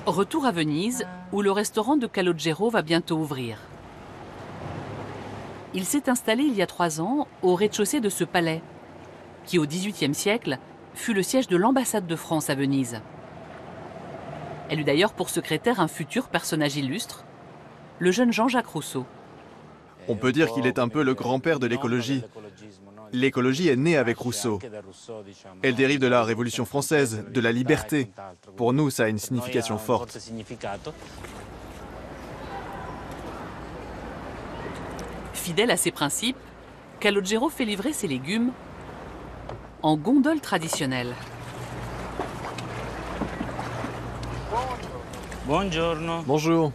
Retour à Venise, où le restaurant de Calogero va bientôt ouvrir. Il s'est installé il y a 3 ans au rez-de-chaussée de ce palais, qui au XVIIIe siècle fut le siège de l'ambassade de France à Venise. Elle eut d'ailleurs pour secrétaire un futur personnage illustre, le jeune Jean-Jacques Rousseau. On peut dire qu'il est un peu le grand-père de l'écologie. L'écologie est née avec Rousseau. Elle dérive de la Révolution française, de la liberté. Pour nous, ça a une signification forte. Fidèle à ses principes, Calogero fait livrer ses légumes en gondole traditionnelle. Bonjour.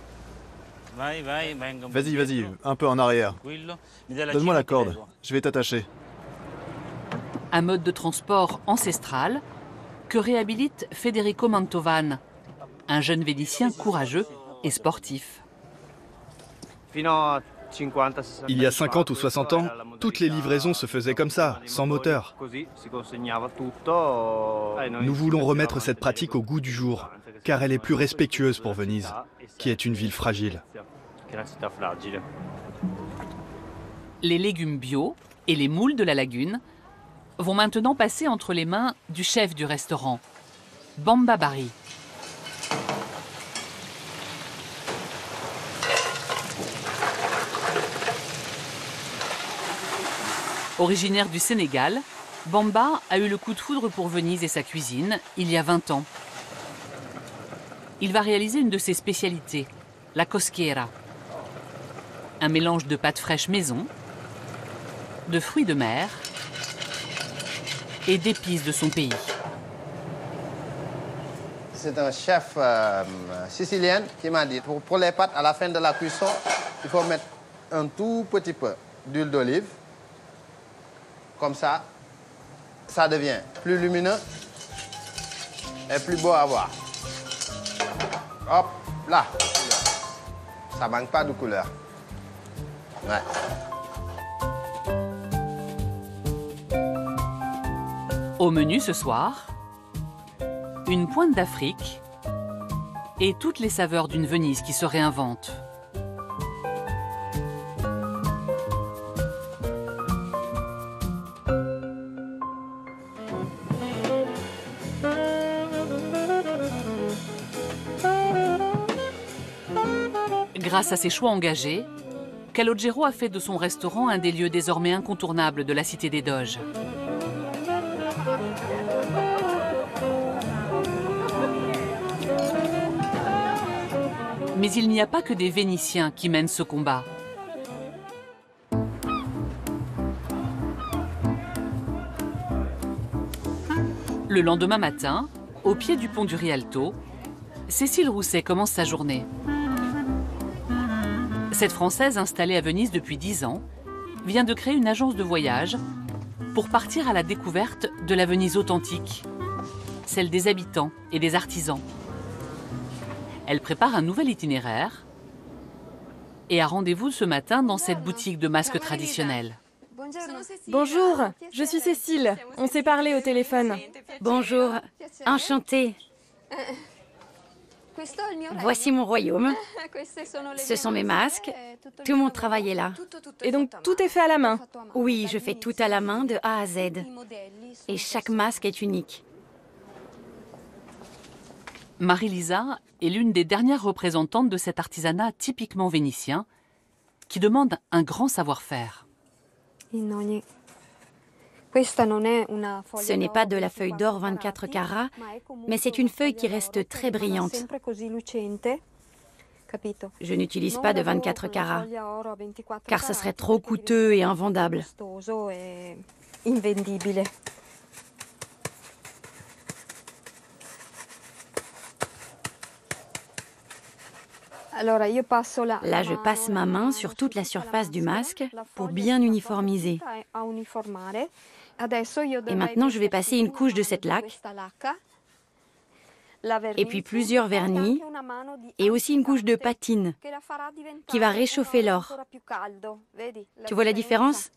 Vas-y, vas-y, un peu en arrière. Donne-moi la corde, je vais t'attacher. Un mode de transport ancestral que réhabilite Federico Mantovane, un jeune Vénitien courageux et sportif. Il y a 50 ou 60 ans, toutes les livraisons se faisaient comme ça, sans moteur. Nous voulons remettre cette pratique au goût du jour, car elle est plus respectueuse pour Venise, qui est une ville fragile. Les légumes bio et les moules de la lagune vont maintenant passer entre les mains du chef du restaurant, Bamba Bari. Originaire du Sénégal, Bamba a eu le coup de foudre pour Venise et sa cuisine il y a 20 ans. Il va réaliser une de ses spécialités, la coschiera. Un mélange de pâtes fraîches maison, de fruits de mer et d'épices de son pays. C'est un chef sicilien qui m'a dit, pour les pâtes, à la fin de la cuisson, il faut mettre un tout petit peu d'huile d'olive. Comme ça, ça devient plus lumineux et plus beau à voir. Hop, là. Ça manque pas de couleur. Ouais. Au menu ce soir, une pointe d'Afrique et toutes les saveurs d'une Venise qui se réinvente. Grâce à ses choix engagés, Calogero a fait de son restaurant un des lieux désormais incontournables de la Cité des Doges. Mais il n'y a pas que des Vénitiens qui mènent ce combat. Le lendemain matin, au pied du pont du Rialto, Cécile Rousset commence sa journée. Cette Française, installée à Venise depuis 10 ans, vient de créer une agence de voyage pour partir à la découverte de la Venise authentique, celle des habitants et des artisans. Elle prépare un nouvel itinéraire et a rendez-vous ce matin dans cette boutique de masques traditionnels. Bonjour, je suis Cécile. On s'est parlé au téléphone. Bonjour, enchantée. Voici mon royaume. Ce sont mes masques. Tout mon travail est là. Et donc tout est fait à la main? Oui, je fais tout à la main de A à Z. Et chaque masque est unique. Marie-Lisa est l'une des dernières représentantes de cet artisanat typiquement vénitien qui demande un grand savoir-faire. Ce n'est pas de la feuille d'or 24 carats, mais c'est une feuille qui reste très brillante. Je n'utilise pas de 24 carats, car ce serait trop coûteux et invendable. Là, je passe ma main sur toute la surface du masque pour bien uniformiser. Et maintenant, je vais passer une couche de cette laque, et puis plusieurs vernis, et aussi une couche de patine qui va réchauffer l'or. Tu vois la différence ?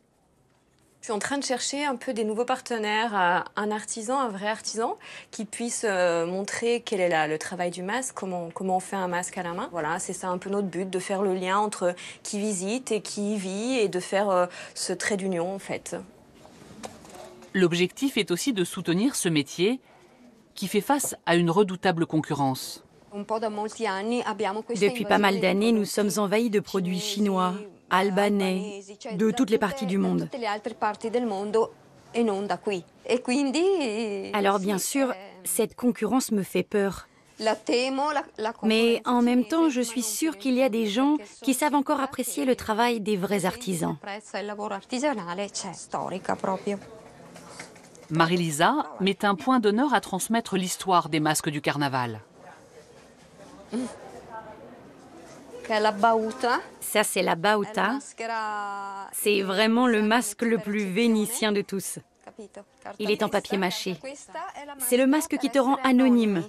Je suis en train de chercher un peu des nouveaux partenaires, un artisan, un vrai artisan, qui puisse montrer quel est le travail du masque, comment on fait un masque à la main. Voilà, c'est ça un peu notre but, de faire le lien entre qui visite et qui vit, et de faire ce trait d'union en fait. L'objectif est aussi de soutenir ce métier qui fait face à une redoutable concurrence. Depuis pas mal d'années, nous sommes envahis de produits chinois, albanais, de toutes les parties du monde. Alors bien sûr, cette concurrence me fait peur. Mais en même temps, je suis sûre qu'il y a des gens qui savent encore apprécier le travail des vrais artisans. Marie-Lisa met un point d'honneur à transmettre l'histoire des masques du carnaval. Ça, c'est la bauta. C'est vraiment le masque le plus vénitien de tous. Il est en papier mâché. C'est le masque qui te rend anonyme.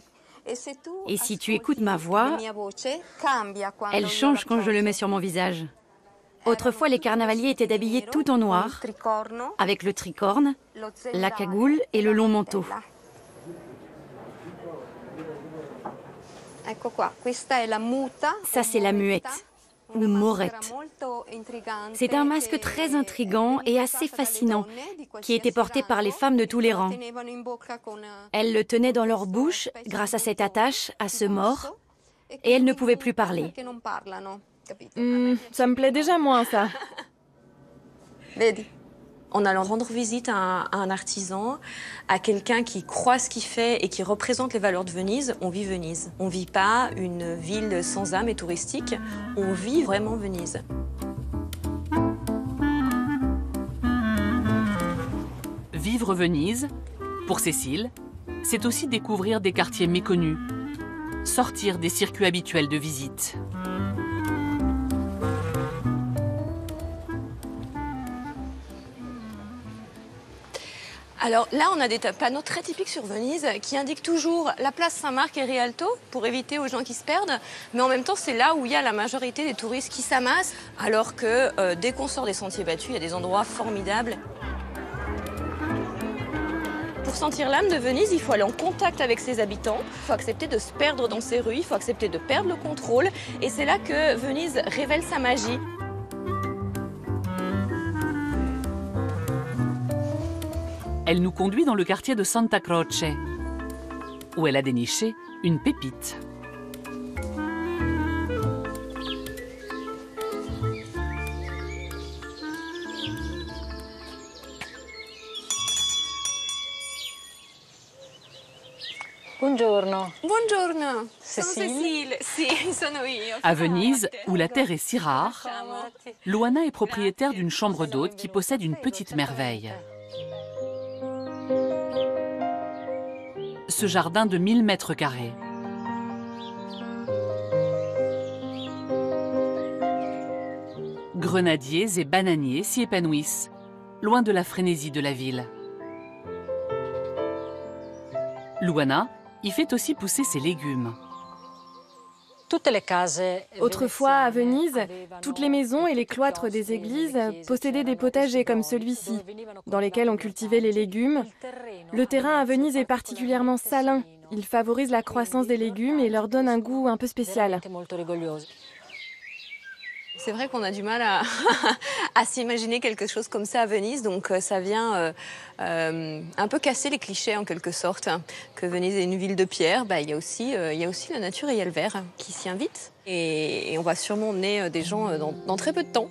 Et si tu écoutes ma voix, elle change quand je le mets sur mon visage. Autrefois, les carnavaliers étaient habillés tout en noir, avec le tricorne, la cagoule et le long manteau. Ça, c'est la muette, ou morette. C'est un masque très intrigant et assez fascinant, qui était porté par les femmes de tous les rangs. Elles le tenaient dans leur bouche grâce à cette attache, à ce mort, et elles ne pouvaient plus parler. Ça me plaît déjà moins, ça. En allant rendre visite à un artisan, à quelqu'un qui croit ce qu'il fait et qui représente les valeurs de Venise, on vit Venise. On ne vit pas une ville sans âme et touristique, on vit vraiment Venise. Vivre Venise, pour Cécile, c'est aussi découvrir des quartiers méconnus, sortir des circuits habituels de visite. Alors là, on a des panneaux très typiques sur Venise qui indiquent toujours la place Saint-Marc et Rialto pour éviter aux gens qui se perdent. Mais en même temps, c'est là où il y a la majorité des touristes qui s'amassent. Alors que dès qu'on sort des sentiers battus, il y a des endroits formidables. Pour sentir l'âme de Venise, il faut aller en contact avec ses habitants. Il faut accepter de se perdre dans ses rues, il faut accepter de perdre le contrôle. Et c'est là que Venise révèle sa magie. Elle nous conduit dans le quartier de Santa Croce, où elle a déniché une pépite. Buongiorno. Buongiorno. Cécile. Sì, sono io. À Venise, où la terre est si rare, Luana est propriétaire d'une chambre d'hôte qui possède une petite merveille. Ce jardin de 1000 mètres carrés. Grenadiers et bananiers s'y épanouissent, loin de la frénésie de la ville. Luana y fait aussi pousser ses légumes. Autrefois, à Venise, toutes les maisons et les cloîtres des églises possédaient des potagers comme celui-ci, dans lesquels on cultivait les légumes. Le terrain à Venise est particulièrement salin. Il favorise la croissance des légumes et leur donne un goût un peu spécial. C'est vrai qu'on a du mal à s'imaginer quelque chose comme ça à Venise, donc ça vient un peu casser les clichés en quelque sorte. Que Venise est une ville de pierre, il y a aussi la nature et il y a le verre qui s'y invitent. Et on va sûrement emmener des gens dans très peu de temps.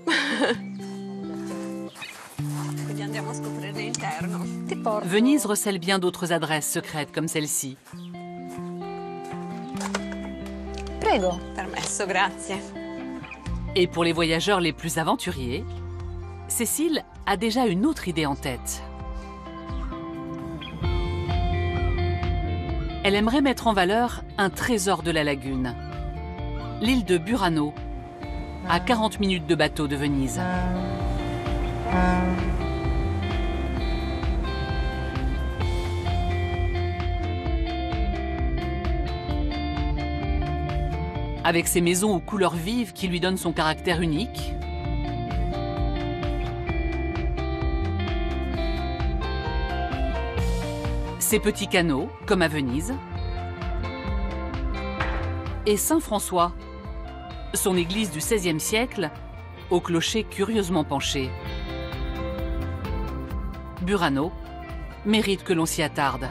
Venise recèle bien d'autres adresses secrètes comme celle-ci. Prego. Permesso, grazie. Et pour les voyageurs les plus aventuriers, Cécile a déjà une autre idée en tête. Elle aimerait mettre en valeur un trésor de la lagune. l'île de Burano, à 40 minutes de bateau de Venise. Avec ses maisons aux couleurs vives qui lui donnent son caractère unique, ses petits canaux, comme à Venise, et Saint-François, son église du XVIe siècle, au clocher curieusement penché. Burano mérite que l'on s'y attarde.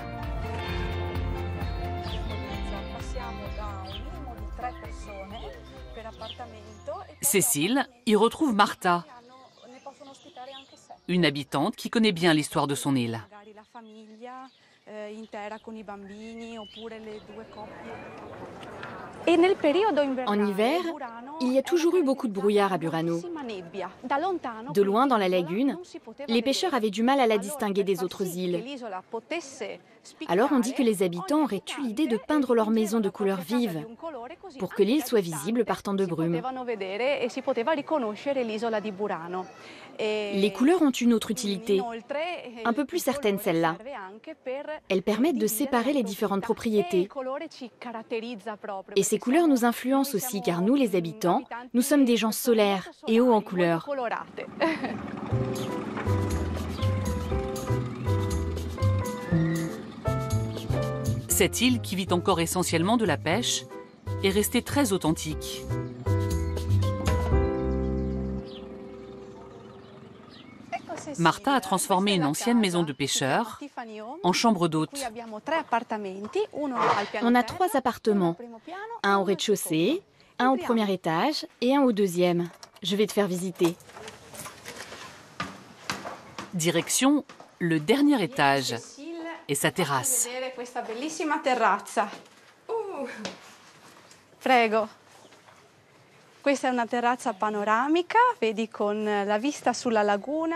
Cécile y retrouve Marta, une habitante qui connaît bien l'histoire de son île. En hiver, il y a toujours eu beaucoup de brouillard à Burano. De loin dans la lagune, les pêcheurs avaient du mal à la distinguer des autres îles. Alors on dit que les habitants auraient eu l'idée de peindre leurs maisons de couleurs vives pour que l'île soit visible par temps de brume. Les couleurs ont une autre utilité, un peu plus certaine celle-là. Elles permettent de séparer les différentes propriétés. Et ces couleurs nous influencent aussi car nous, les habitants, nous sommes des gens solaires et hauts en couleurs. Cette île, qui vit encore essentiellement de la pêche, est restée très authentique. Marta a transformé une ancienne maison de pêcheurs en chambre d'hôtes. On a 3 appartements, un au rez-de-chaussée, un au premier étage et un au deuxième. Je vais te faire visiter. Direction le dernier étage et sa terrasse. Prego.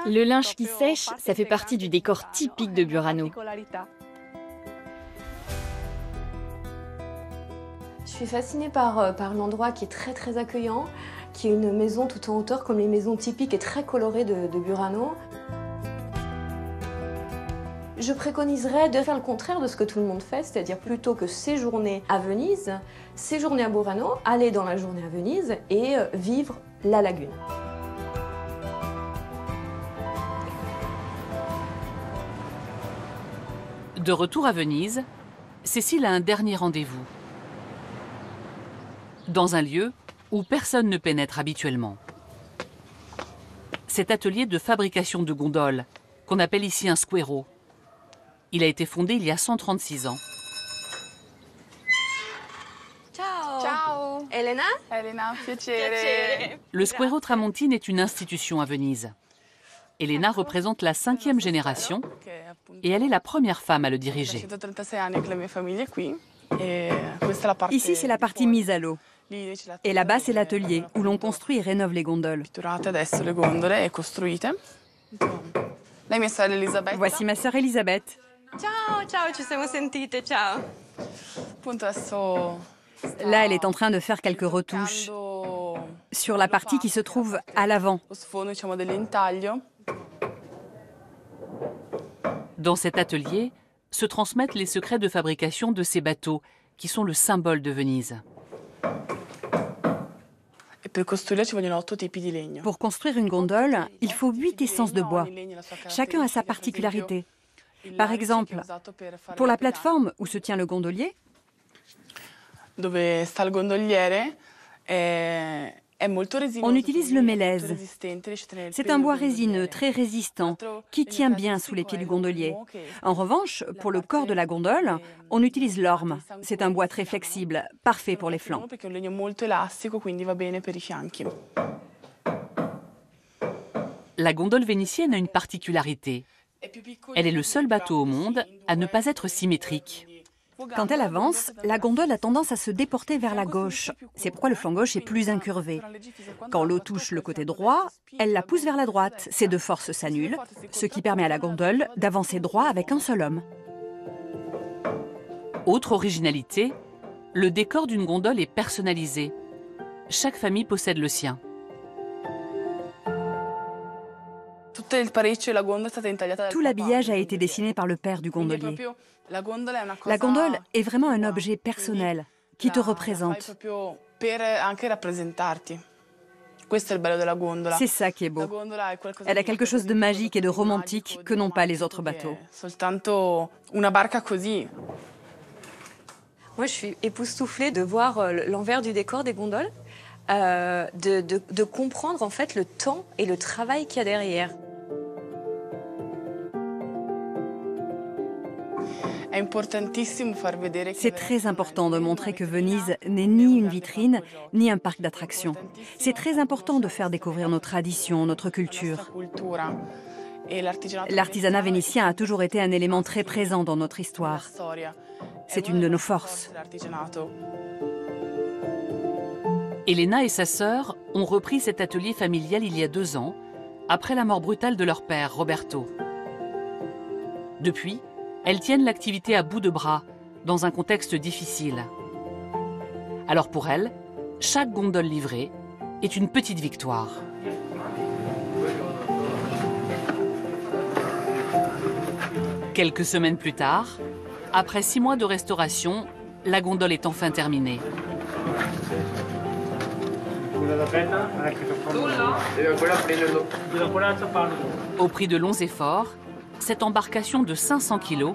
Le linge qui sèche, ça fait partie du décor typique de Burano. Je suis fascinée par l'endroit qui est très accueillant, qui est une maison tout en hauteur comme les maisons typiques et très colorées de Burano. Je préconiserais de faire le contraire de ce que tout le monde fait, c'est-à-dire plutôt que séjourner à Venise, séjourner à Burano, aller dans la journée à Venise et vivre la lagune. De retour à Venise, Cécile a un dernier rendez-vous. Dans un lieu où personne ne pénètre habituellement. Cet atelier de fabrication de gondoles, qu'on appelle ici un squero. Il a été fondé il y a 136 ans. Ciao. Ciao. Elena? Elena, piacere. Le Squero Tramontine est une institution à Venise. Elena représente la 5e génération et elle est la première femme à le diriger. Ici, c'est la partie mise à l'eau. Et là-bas, c'est l'atelier où l'on construit et rénove les gondoles. Voici ma sœur Elisabeth. Ciao, ciao, ci siamo sentite, ciao. Là, elle est en train de faire quelques retouches sur la partie qui se trouve à l'avant. Dans cet atelier se transmettent les secrets de fabrication de ces bateaux qui sont le symbole de Venise. Pour construire une gondole, il faut 8 essences de bois. Chacun a sa particularité. Par exemple, pour la plateforme où se tient le gondolier, on utilise le mélèze. C'est un bois résineux, très résistant, qui tient bien sous les pieds du gondolier. En revanche, pour le corps de la gondole, on utilise l'orme. C'est un bois très flexible, parfait pour les flancs. La gondole vénitienne a une particularité. Elle est le seul bateau au monde à ne pas être symétrique. Quand elle avance, la gondole a tendance à se déporter vers la gauche. C'est pourquoi le flanc gauche est plus incurvé. Quand l'eau touche le côté droit, elle la pousse vers la droite. Ces deux forces s'annulent, ce qui permet à la gondole d'avancer droit avec un seul homme. Autre originalité, le décor d'une gondole est personnalisé. chaque famille possède le sien. Tout l'habillage a été dessiné par le père du gondolier. La gondole est vraiment un objet personnel qui te représente. C'est ça qui est beau. Elle a quelque chose de magique et de romantique que n'ont pas les autres bateaux. Moi, je suis époustouflée de voir l'envers du décor des gondoles, de comprendre en fait le temps et le travail qu'il y a derrière. C'est très important de montrer que Venise n'est ni une vitrine, ni un parc d'attractions. C'est très important de faire découvrir nos traditions, notre culture. L'artisanat vénitien a toujours été un élément très présent dans notre histoire. C'est une de nos forces. Elena et sa sœur ont repris cet atelier familial il y a 2 ans, après la mort brutale de leur père, Roberto. Depuis, elles tiennent l'activité à bout de bras, dans un contexte difficile. Alors pour elles, chaque gondole livrée est une petite victoire. Quelques semaines plus tard, après 6 mois de restauration, la gondole est enfin terminée. Au prix de longs efforts, cette embarcation de 500 kilos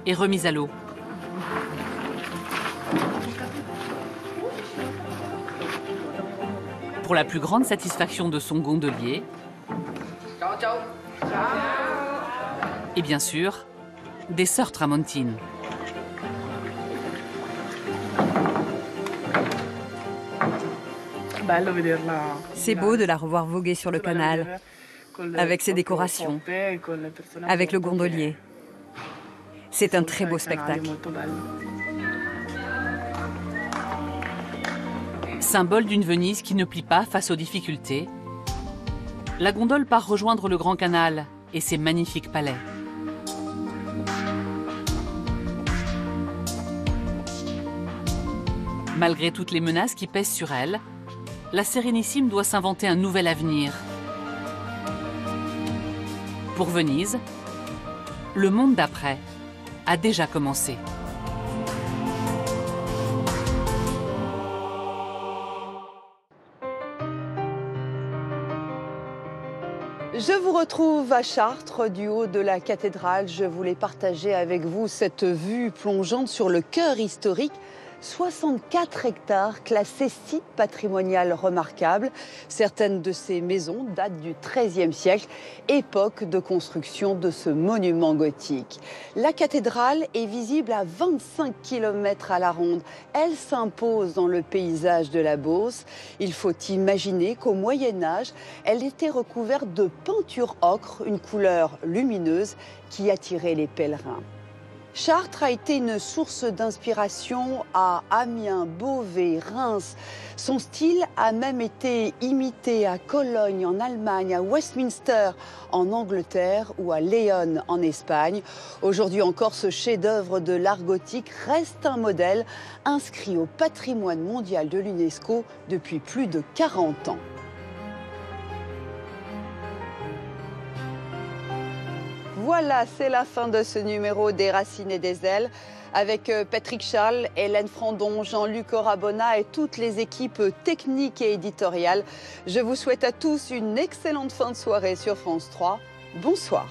est remise à l'eau. Pour la plus grande satisfaction de son gondolier, et bien sûr, des sœurs tramontines. C'est beau de la revoir voguer sur le canal, avec ses décorations, avec le gondolier. C'est un très beau spectacle. Symbole d'une Venise qui ne plie pas face aux difficultés, la gondole part rejoindre le Grand Canal et ses magnifiques palais. Malgré toutes les menaces qui pèsent sur elle, la Sérénissime doit s'inventer un nouvel avenir. Pour Venise, le monde d'après a déjà commencé. Je vous retrouve à Chartres, du haut de la cathédrale. Je voulais partager avec vous cette vue plongeante sur le cœur historique. 64 hectares classés site patrimonial remarquable. Certaines de ces maisons datent du XIIIe siècle, époque de construction de ce monument gothique. La cathédrale est visible à 25 km à la ronde. Elle s'impose dans le paysage de la Beauce. Il faut imaginer qu'au Moyen-Âge, elle était recouverte de peinture ocre, une couleur lumineuse qui attirait les pèlerins. Chartres a été une source d'inspiration à Amiens, Beauvais, Reims. Son style a même été imité à Cologne en Allemagne, à Westminster en Angleterre ou à Léon en Espagne. Aujourd'hui encore, ce chef-d'œuvre de l'art gothique reste un modèle inscrit au patrimoine mondial de l'UNESCO depuis plus de 40 ans. Voilà, c'est la fin de ce numéro des Racines et des Ailes. Avec Patrick Charles, Hélène Frandon, Jean-Luc Orabona et toutes les équipes techniques et éditoriales. Je vous souhaite à tous une excellente fin de soirée sur France 3. Bonsoir.